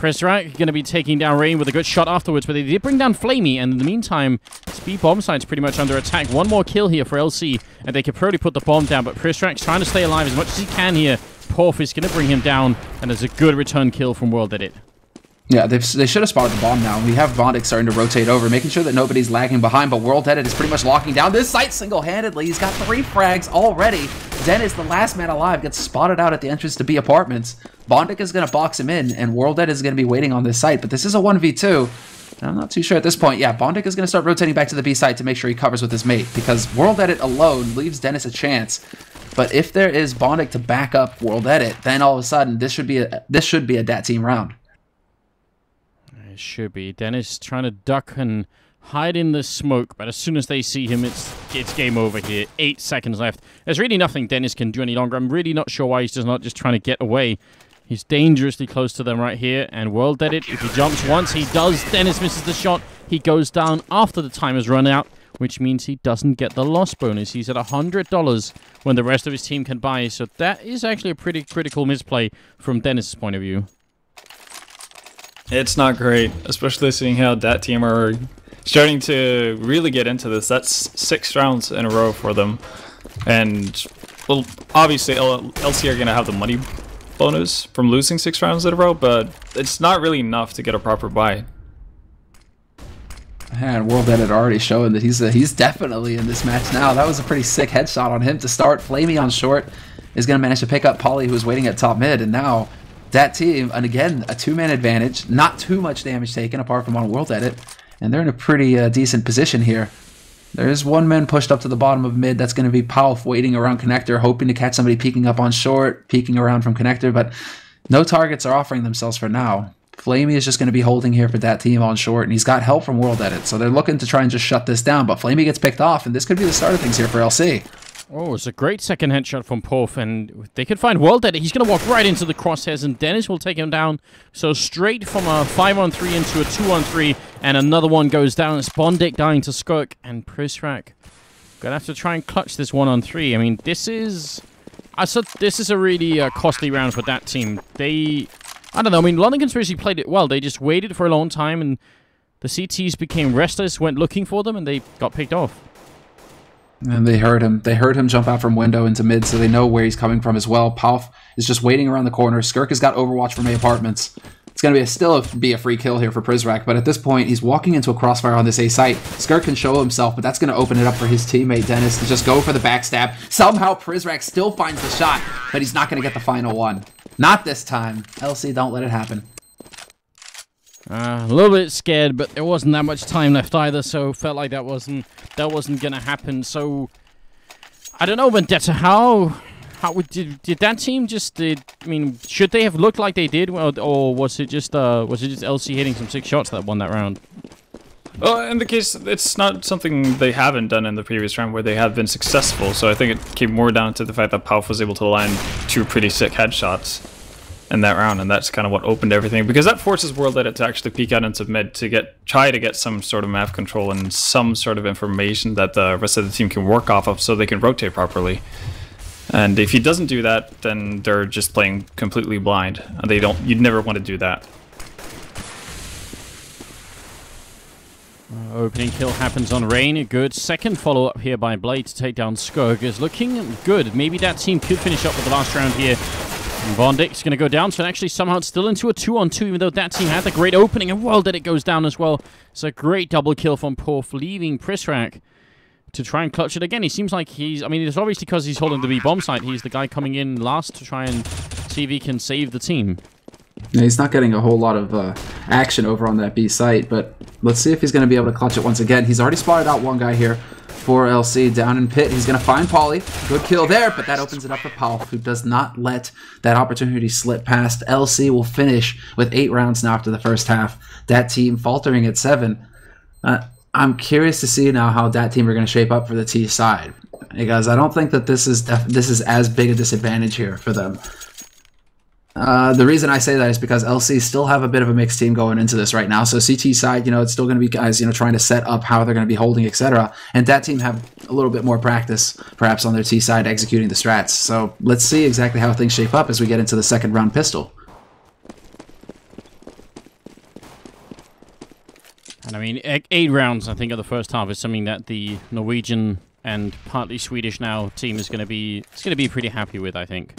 Prisrak going to be taking down Rain with a good shot afterwards, but they did bring down Flamey, and in the meantime, Speed Bomb Site's pretty much under attack. One more kill here for LC, and they could probably put the bomb down, but Prisrak's trying to stay alive as much as he can here. Porf is going to bring him down, and there's a good return kill from World Edit. Yeah, they should have spotted the bomb now. We have Bondic starting to rotate over, making sure that nobody's lagging behind, but World Edit is pretty much locking down this site single-handedly. He's got 3 frags already. Dennis, the last man alive, gets spotted out at the entrance to B apartments. Bondic is going to box him in, and World Edit is going to be waiting on this site, but this is a 1v2. And I'm not too sure at this point. Yeah, Bondic is going to start rotating back to the B site to make sure he covers with his mate, because World Edit alone leaves Dennis a chance. But if there is Bondic to back up World Edit, then all of a sudden, this should be a DAT team round. It should be. Dennis trying to duck and hide in the smoke, but as soon as they see him, it's game over here. 8 seconds left. There's really nothing Dennis can do any longer. I'm really not sure why he's just not trying to get away. He's dangerously close to them right here, and World Edit, if he jumps once, he does. Dennis misses the shot. He goes down after the time has run out, which means he doesn't get the loss bonus. He's at $100 when the rest of his team can buy, so that is actually a pretty critical misplay from Dennis's point of view. It's not great, especially seeing how that team are starting to really get into this. That's 6 rounds in a row for them. And, well, obviously LC are going to have the money bonus from losing 6 rounds in a row, but it's not really enough to get a proper buy. And World Edit already showing that he's definitely in this match now. That was a pretty sick headshot on him to start. Flamey on short is going to manage to pick up Polly, who was waiting at top mid, and now that team, and again, a 2-man advantage, not too much damage taken apart from on World Edit, and they're in a pretty decent position here. There's 1 man pushed up to the bottom of mid. That's going to be Pauf waiting around connector, hoping to catch somebody peeking up on short, peeking around from connector, but no targets are offering themselves for now. Flamey is just going to be holding here for that team on short, and he's got help from World Edit, so they're looking to try and just shut this down, but Flamey gets picked off, and this could be the start of things here for LC. Oh, it's a great second headshot from Porf, and they could find World Edit. He's going to walk right into the crosshairs, and Dennis will take him down. So straight from a 5-on-3 into a 2-on-3, and another one goes down. It's Bondic dying to Skirk, and Prisrak gonna have to try and clutch this 1-on-3. I mean, this is a really costly round for that team. I don't know, I mean, London Conspiracy played it well. They just waited for a long time, and the CTs became restless, went looking for them, and they got picked off. And they heard him. They heard him jump out from window into mid, so they know where he's coming from as well. Pauf is just waiting around the corner. Skirk has got Overwatch from A apartments. It's going to still be a free kill here for Prisrak, but at this point, he's walking into a crossfire on this A site. Skirk can show himself, but that's going to open it up for his teammate, Dennis, to just go for the backstab. Somehow, Prisrak still finds the shot, but he's not going to get the final one. Not this time. LC, don't let it happen. A little bit scared, but there wasn't that much time left either, so felt like that wasn't gonna happen. So I don't know, Vendetta. How did that team just? I mean, should they have looked like they did, or was it just LC hitting some 6 shots that won that round? Well, in the case, it's not something they haven't done in the previous round where they have been successful. So I think it came more down to the fact that Pauf was able to land 2 pretty sick headshots in that round, and that's kind of what opened everything, because that forces World Edit to actually peek out into mid to try to get some sort of map control and some sort of information that the rest of the team can work off of so they can rotate properly. And if he doesn't do that, then they're just playing completely blind. And you'd never want to do that. Opening kill happens on Rain. A good second follow-up here by Blade to take down Skirk is looking good. Maybe that team could finish up with the last round here. Bondic's going to go down, so actually somehow it's still into a 2-on-2, even though that team had the great opening, and well, did it goes down as well. It's a great double kill from Porf, leaving Prisrak to try and clutch it again. He seems like I mean, it's obviously because he's holding the B bomb site. He's the guy coming in last to try and see if he can save the team. Yeah, he's not getting a whole lot of action over on that B site, but let's see if he's going to be able to clutch it once again. He's already spotted out one guy here for LC down in pit. He's going to find Polly. Good kill there, but that opens it up for Paul, who does not let that opportunity slip past. LC will finish with 8 rounds now after the first half. That team faltering at 7. I'm curious to see now how that team are going to shape up for the T side, because I don't think that this is as big a disadvantage here for them. The reason I say that is because LC still have a bit of a mixed team going into this right now. So CT side, it's still going to be guys, trying to set up how they're going to be holding, etc. And that team have a little bit more practice, perhaps, on their T side executing the strats. So let's see exactly how things shape up as we get into the second round pistol. And I mean, 8 rounds, I think, of the first half is something that the Norwegian and partly Swedish now team is going to be pretty happy with, I think.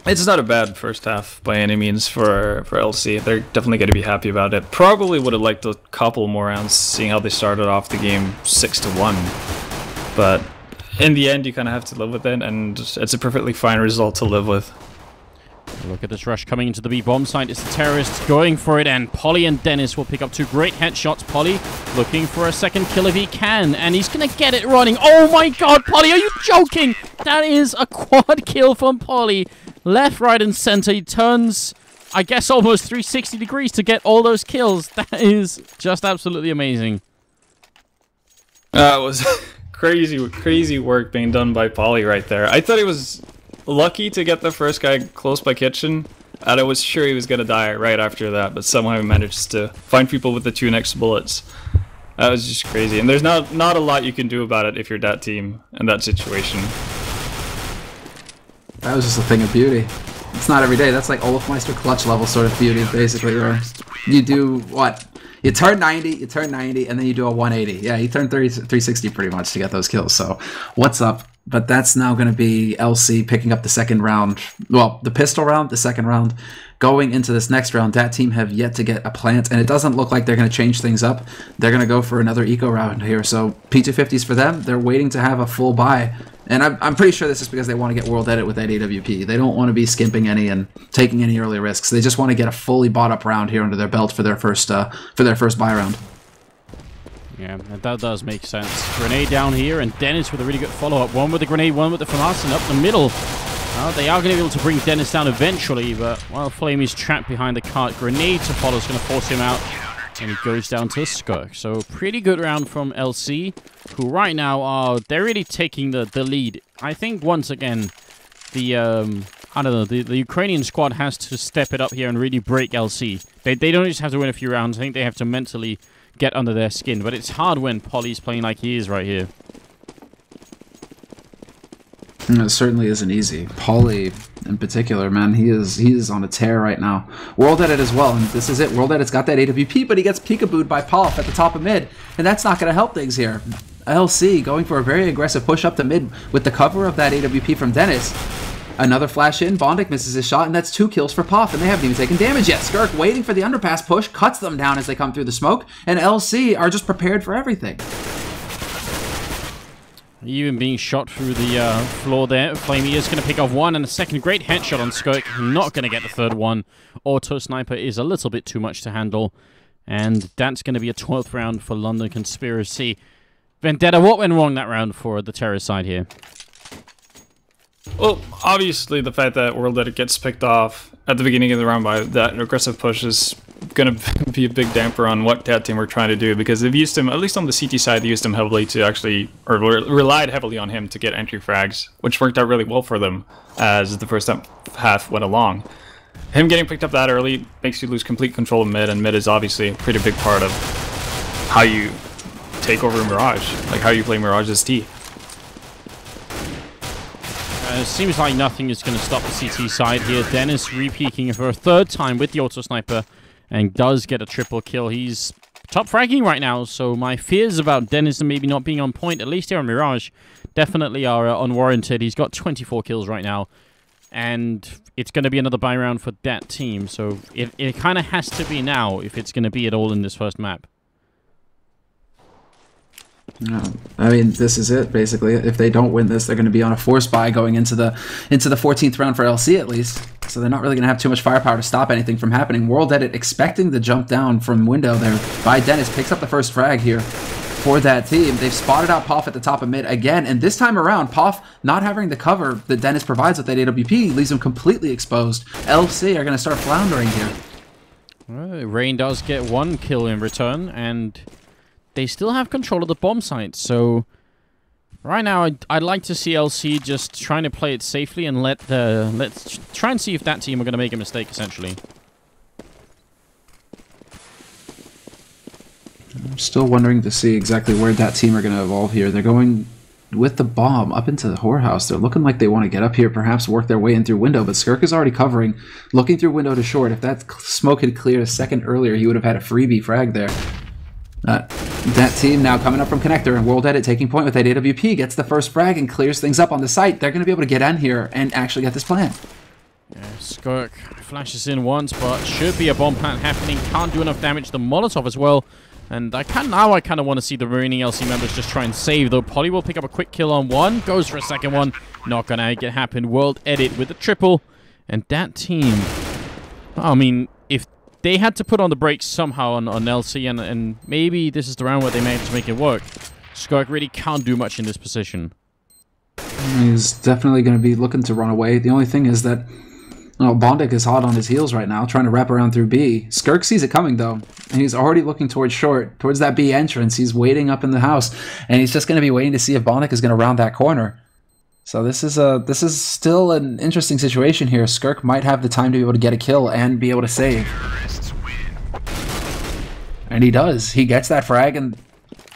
It's not a bad first half by any means for LC. They're definitely going to be happy about it. Probably would have liked a couple more rounds, seeing how they started off the game 6-1. But in the end, you kind of have to live with it, and it's a perfectly fine result to live with. Look at this rush coming into the B bomb site. It's the terrorists going for it, and Polly and Dennis will pick up 2 great headshots. Polly looking for a second kill if he can, and he's going to get it running. Oh my god, Polly, are you joking? That is a quad kill from Polly. Left, right, and center. He turns, I guess, almost 360 degrees to get all those kills. That is just absolutely amazing. It was crazy work being done by Polly right there. I thought he was lucky to get the first guy close by kitchen, and I was sure he was going to die right after that, but somehow he managed to find people with the 2 next bullets. That was just crazy, and there's not a lot you can do about it if you're that team in that situation. That was just a thing of beauty. It's not every day. That's like Olafmeister clutch level sort of beauty, basically, where you do what? You turn 90, and then you do a 180. Yeah, you turn 360 pretty much to get those kills. So, what's up? But that's now going to be LC picking up the second round. Well, the pistol round, the second round. Going into this next round, that team have yet to get a plant, and it doesn't look like they're going to change things up. They're going to go for another eco round here. So, P250s for them. They're waiting to have a full buy. And I'm pretty sure this is because they want to get World Edit with that AWP. They don't want to be skimping any and taking any early risks. They just want to get a fully bought up round here under their belt for their first buy round. Yeah, that does make sense. Grenade down here, and Dennis with a really good follow-up. One with the grenade, one with the FAMAS, and up the middle. They are going to be able to bring Dennis down eventually, but while Flame is trapped behind the cart, grenade to follow is going to force him out. And he goes down to Skirk. So pretty good round from LC, who right now they're really taking the lead. I think once again, the I don't know, the Ukrainian squad has to step it up here and really break LC. They don't just have to win a few rounds. I think they have to mentally get under their skin. But it's hard when Polly's playing like he is right here. It certainly isn't easy. Polly, in particular, man, he is on a tear right now. World Edit as well, and this is it. World Edit's got that AWP, but he gets peekabooed by Polf at the top of mid, and that's not going to help things here. LC going for a very aggressive push up to mid with the cover of that AWP from Dennis. Another flash in, Bondic misses his shot, and that's 2 kills for Poff, and they haven't even taken damage yet. Skirk waiting for the underpass push, cuts them down as they come through the smoke, and LC are just prepared for everything. Even being shot through the floor there. Flamey is going to pick off 1 and a second great headshot on Skirk. Not going to get the 3rd one. Auto Sniper is a little bit too much to handle. And that's going to be a 12th round for London Conspiracy. Vendetta, what went wrong that round for the terrorist side here? Well, obviously the fact that World Edit gets picked off at the beginning of the round by that aggressive push is going to be a big damper on what that team were trying to do, because they've used him, at least on the CT side, they used him heavily to actually, or relied heavily on him to get entry frags, which worked out really well for them as the first half went along. Him getting picked up that early makes you lose complete control of mid, and mid is obviously a pretty big part of how you take over Mirage, like how you play Mirage's T. It seems like nothing is going to stop the CT side here. Dennis re-peeking for a third time with the auto sniper and does get a triple kill. He's top fragging right now, so my fears about Dennis maybe not being on point, at least here on Mirage, definitely are unwarranted. He's got 24 kills right now, and it's going to be another buy round for that team, so it kind of has to be now if it's going to be at all in this first map. No, I mean, this is it, basically. If they don't win this, they're going to be on a force buy going into the 14th round for LC, at least. So they're not really going to have too much firepower to stop anything from happening. World Edit expecting the jump down from window there by Dennis. Picks up the first frag here for that team. They've spotted out Poff at the top of mid again, and this time around, Poff not having the cover that Dennis provides with that AWP leaves him completely exposed. LC are going to start floundering here. Well, Rain does get one kill in return, and they still have control of the bomb site, so right now I'd like to see LC just trying to play it safely and let's try and see if that team are going to make a mistake, essentially. I'm still wondering to see exactly where that team are going to evolve here. They're going with the bomb up into the whorehouse. They're looking like they want to get up here, perhaps work their way in through window, but Skirk is already covering, looking through window to short. If that smoke had cleared a second earlier, he would have had a freebie frag there. That team now coming up from connector, and World Edit taking point with that AWP, gets the first frag and clears things up on the site. They're going to be able to get in here and actually get this plan. Yeah, Skirk flashes in once, but should be a bomb plant happening. Can't do enough damage. The Molotov as well. And I kind of want to see the remaining LC members just try and save, though. Polly will pick up a quick kill on one, goes for a second one. Not going to make it happen. World Edit with the triple. And that team, I mean, if they had to put on the brakes somehow on LC, and maybe this is the round where they manage to make it work. Skirk really can't do much in this position. He's definitely going to be looking to run away. The only thing is that Bondic is hot on his heels right now, trying to wrap around through B. Skirk sees it coming, though, and he's already looking towards short, towards that B entrance. He's waiting up in the house, and he's just going to be waiting to see if Bondic is going to round that corner. So this is still an interesting situation here. Skirk might have the time to be able to get a kill and be able to save. And he does. He gets that frag, and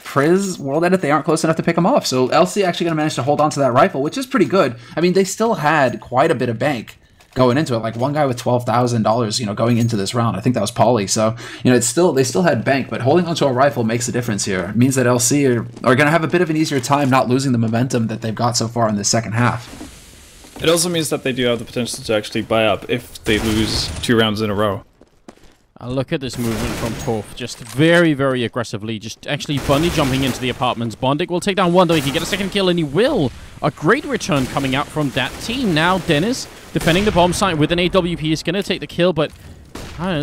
Priz, World Edit, they aren't close enough to pick him off. So LC actually going to manage to hold on to that rifle, which is pretty good. I mean, they still had quite a bit of bank going into it. Like one guy with $12,000, going into this round. I think that was Pauly. So, they still had bank, but holding onto a rifle makes a difference here. It means that LC are going to have a bit of an easier time not losing the momentum that they've got so far in the second half. It also means that they do have the potential to actually buy up if they lose 2 rounds in a row. Look at this movement from Torf. Just very, very aggressively. Just actually bunny jumping into the apartments. Bondic will take down one, though. He can get a second kill, and he will. A great return coming out from that team. Now, Dennis, defending the bomb site with an AWP, is going to take the kill, but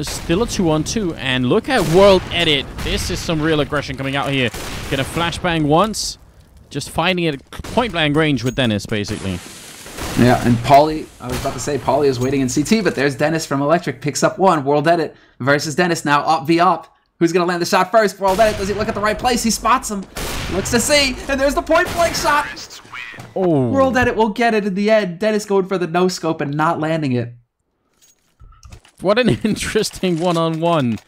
still a 2-on-2. And look at World Edit. This is some real aggression coming out here. Gonna flashbang once. Just fighting at point-blank range with Dennis, basically. Yeah, and Pauly, I was about to say Pauly is waiting in CT, but there's Dennis from Electric, picks up one. World Edit versus Dennis now, op v op. Who's going to land the shot first? World Edit, does he look at the right place? He spots him, looks to see, and there's the point-blank shot. Oh. World Edit will get it in the end. Dennis going for the no-scope and not landing it. What an interesting one-on-one.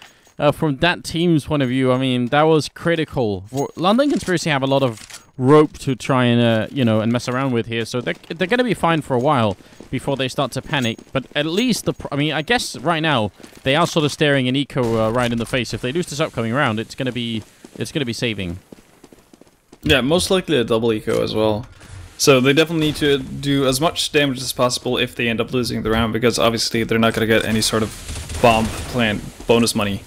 From that team's point of view, I mean, that was critical. London Conspiracy have a lot of rope to try and, and mess around with here, so they're going to be fine for a while before they start to panic. But at least, I guess right now, they are sort of staring an eco right in the face. If they lose this upcoming round, it's going to be saving. Yeah, most likely a double eco as well. So they definitely need to do as much damage as possible if they end up losing the round, because obviously they're not going to get any sort of bomb plant bonus money.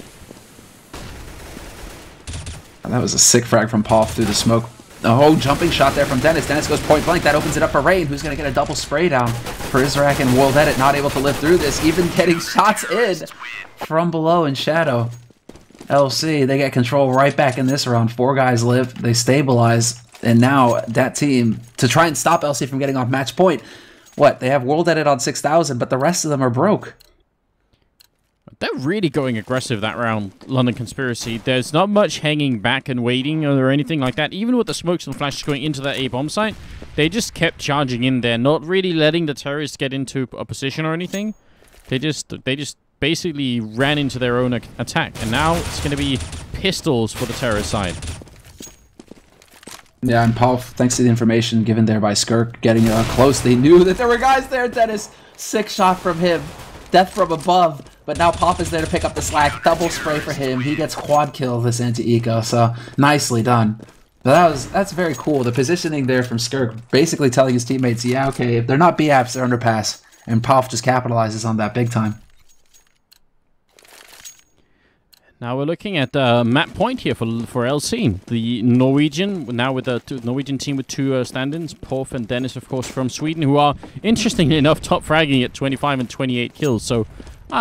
That was a sick frag from Paul through the smoke. Oh, jumping shot there from Dennis. Dennis goes point blank. That opens it up for Rain, who's going to get a double spray down. For Israk and World Edit not able to live through this, even getting shots in from below in shadow. LC, they get control right back in this round. 4 guys live. They stabilize. And now that team, to try and stop LC from getting off match point, they have World Edit on 6,000, but the rest of them are broke. They're really going aggressive that round, London Conspiracy. There's not much hanging back and waiting or anything like that. Even with the smokes and flashes going into that A-bomb site, they just kept charging in there, not really letting the terrorists get into a position or anything. They just basically ran into their own attack. And now it's going to be pistols for the terrorist side. Yeah, and Paul, thanks to the information given there by Skirk, getting close, they knew that there were guys there, Dennis. Sick shot from him. Death from above. But now Pop is there to pick up the slack. Double spray for him. He gets quad kill this anti-eco, so nicely done. But that's very cool. The positioning there from Skirk, basically telling his teammates, yeah, okay, if they're not B-apps, they're underpass. And Pop just capitalizes on that big time. Now we're looking at map point here for LC. The Norwegian, now with the Norwegian team with 2 stand-ins, Porf and Dennis, of course, from Sweden, who are, interestingly enough, top fragging at 25 and 28 kills. So,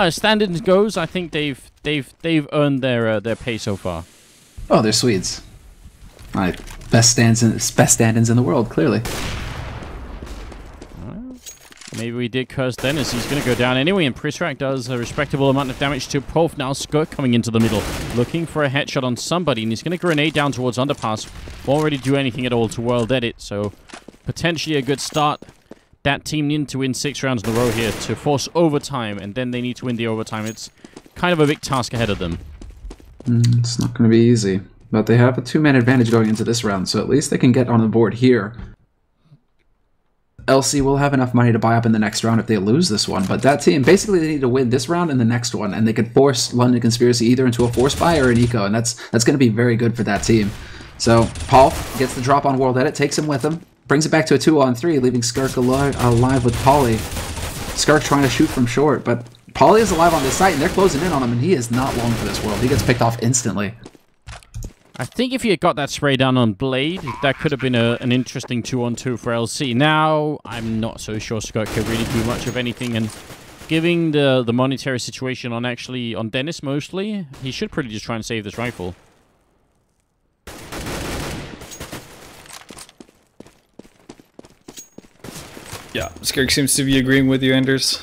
stand-ins goes, I think they've earned their pay so far. Oh, they're Swedes. Right, best stand-ins in the world, clearly. Maybe we did curse Dennis. He's going to go down anyway, and Prisrak does a respectable amount of damage to Porf. Now Skirk coming into the middle, looking for a headshot on somebody, and he's going to grenade down towards Underpass. Won't really do anything at all to world edit, so potentially a good start. That team need to win 6 rounds in a row here to force overtime, and then they need to win the overtime. It's kind of a big task ahead of them. It's not going to be easy, but they have a 2-man advantage going into this round, so at least they can get on the board here. LC will have enough money to buy up in the next round if they lose this one, but that team, basically they need to win this round and the next one, and they could force London Conspiracy either into a force buy or an eco, and that's going to be very good for that team. So, Paul gets the drop on World Edit, takes him with him, brings it back to a 2-on-3, leaving Skirk alive with Pauly. Skirk trying to shoot from short, but Pauly is alive on this site, and they're closing in on him, and he is not long for this world. He gets picked off instantly. I think if he had got that spray down on Blade, that could have been an interesting 2-on-2 for LC. Now, I'm not so sure Scott could really do much of anything, and giving the monetary situation on Dennis mostly, he should pretty just try and save this rifle. Yeah, Skirk seems to be agreeing with you, Anders.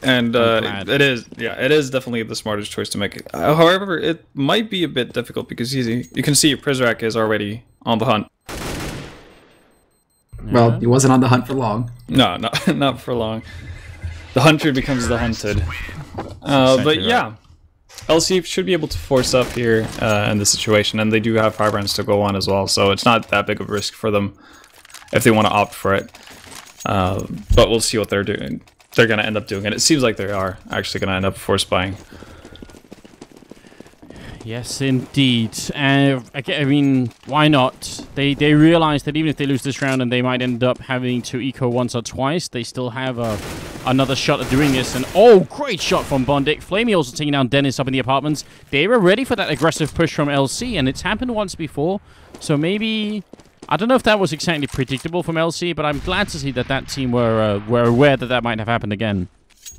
And it is definitely the smartest choice to make. However, it might be a bit difficult because you can see Prisrak is already on the hunt. Well, he wasn't on the hunt for long. No, not for long. The hunter becomes the hunted. But yeah, LC should be able to force up here in this situation, and they do have 5 rounds to go on as well, so it's not that big of a risk for them if they want to opt for it. But we'll see what they're doing. They're going to end up doing it. It seems like they are actually going to end up force buying. Yes, indeed. I mean, why not? They realize that even if they lose this round and they might end up having to eco once or twice, they still have another shot at doing this. And oh, great shot from Bondic. Flamey also taking down Dennis up in the apartments. They were ready for that aggressive push from LC, and it's happened once before. So maybe... I don't know if that was exactly predictable from LC, but I'm glad to see that that team were aware that that might have happened again.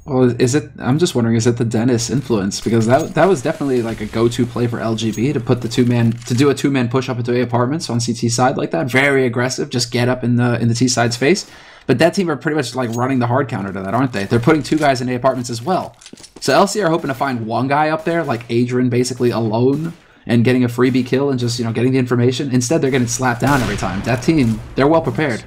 Well, is it? I'm just wondering, is it the Dennis influence? Because that was definitely like a go-to play for LGB to put the do a 2-man push up into A apartments on CT side like that. Very aggressive, just get up in the T side's face. But that team are pretty much like running the hard counter to that, aren't they? They're putting 2 guys in A apartments as well. So LC are hoping to find 1 guy up there, like Adrian, basically alone, and getting a freebie kill and just, getting the information. Instead, they're getting slapped down every time. That team, they're well prepared.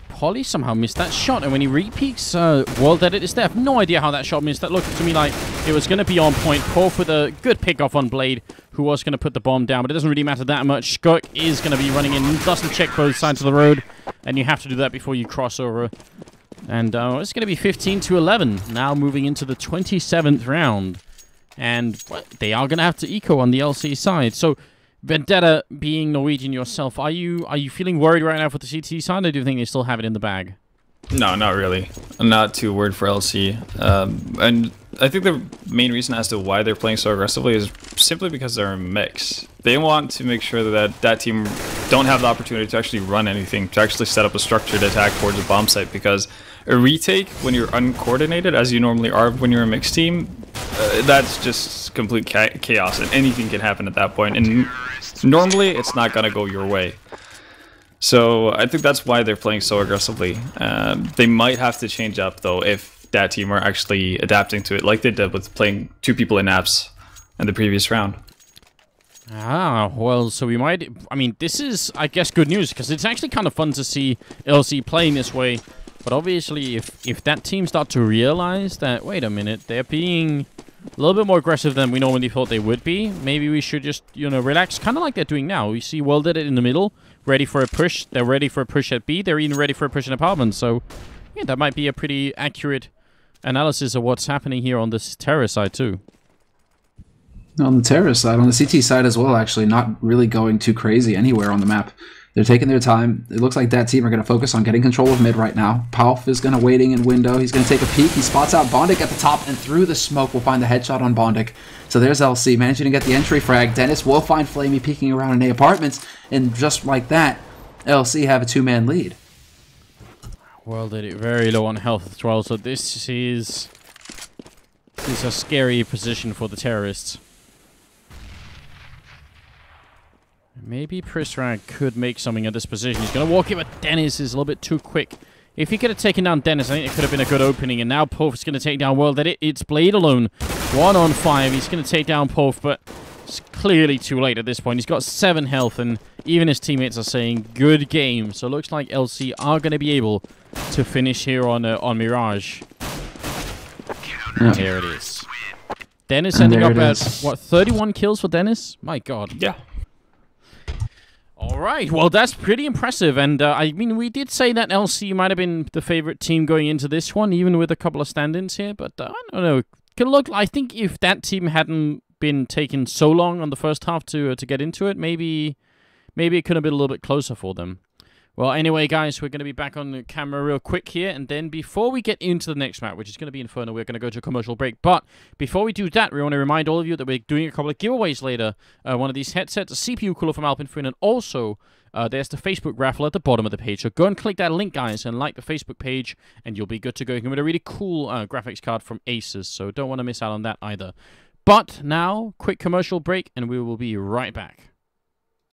Polly somehow missed that shot, and when he repeats, World Edit is there. I have no idea how that shot missed. That looked to me like it was going to be on point. Porf with a good pick off on Blade, who was going to put the bomb down, but it doesn't really matter that much. Skirk is going to be running in, doesn't check both sides of the road, and you have to do that before you cross over. And it's going to be 15-11, now moving into the 27th round. And they are going to have to eco on the LC side. So, Vendetta, being Norwegian yourself, are you feeling worried right now for the CT side, or do you think they still have it in the bag? No, not really. I'm not too worried for LC. And I think the main reason as to why they're playing so aggressively is simply because they're a mix. They want to make sure that team don't have the opportunity to actually run anything, to actually set up a structured attack towards a bomb site, because a retake when you're uncoordinated, as you normally are when you're a mixed team, that's just complete chaos, and anything can happen at that point. And normally, it's not going to go your way. So I think that's why they're playing so aggressively. They might have to change up, though, if that team are actually adapting to it, like they did with playing 2 people in apps in the previous round. Ah, well, so we might... I mean, this is, I guess, good news, because it's actually kind of fun to see LC playing this way. But obviously, if that team start to realize that, wait a minute, they're being A little bit more aggressive than we normally thought they would be. Maybe we should just, you know, relax, kind of like they're doing now. We see World did it in the middle, ready for a push. They're ready for a push at B. They're even ready for a push in apartment. So, yeah, that might be a pretty accurate analysis of what's happening here on this terrorist side, too. On the terrorist side, on the CT side as well, actually, not really going too crazy anywhere on the map. They're taking their time. It looks like that team are going to focus on getting control of mid right now. Palf is going to waiting in window. He's going to take a peek. He spots out Bondic at the top, and through the smoke will find the headshot on Bondic. So there's LC managing to get the entry frag. Dennis will find Flamey peeking around in A apartments, and just like that, LC have a 2-man lead. Well, did it very low on health as well, so this is a scary position for the terrorists. Maybe Prisrag could make something at this position. He's going to walk in, but Dennis is a little bit too quick. If he could have taken down Dennis, I think it could have been a good opening. And now Pof is going to take down World. It's Blade alone. 1 on 5. He's going to take down Pof, but it's clearly too late at this point. He's got 7 health, and even his teammates are saying, good game. So it looks like LC are going to be able to finish here on Mirage. Yeah. There it is. Dennis ending up at, what, 31 kills for Dennis? My God. Yeah. All right, well, that's pretty impressive, and I mean, we did say that LC might have been the favorite team going into this one, even with a couple of stand-ins here, but I don't know. I think if that team hadn't been taking so long on the first half to get into it, maybe it could have been a little bit closer for them. Well, anyway, guys, we're going to be back on the camera real quick here, and then before we get into the next map, which is going to be Inferno, we're going to go to a commercial break. But before we do that, we want to remind all of you that we're doing a couple of giveaways later. One of these headsets, a CPU cooler from Alpenföhn, and also there's the Facebook raffle at the bottom of the page. So go and click that link, guys, and like the Facebook page, and you'll be good to go. You can win a really cool graphics card from Asus, so don't want to miss out on that either. But now, quick commercial break, and we will be right back.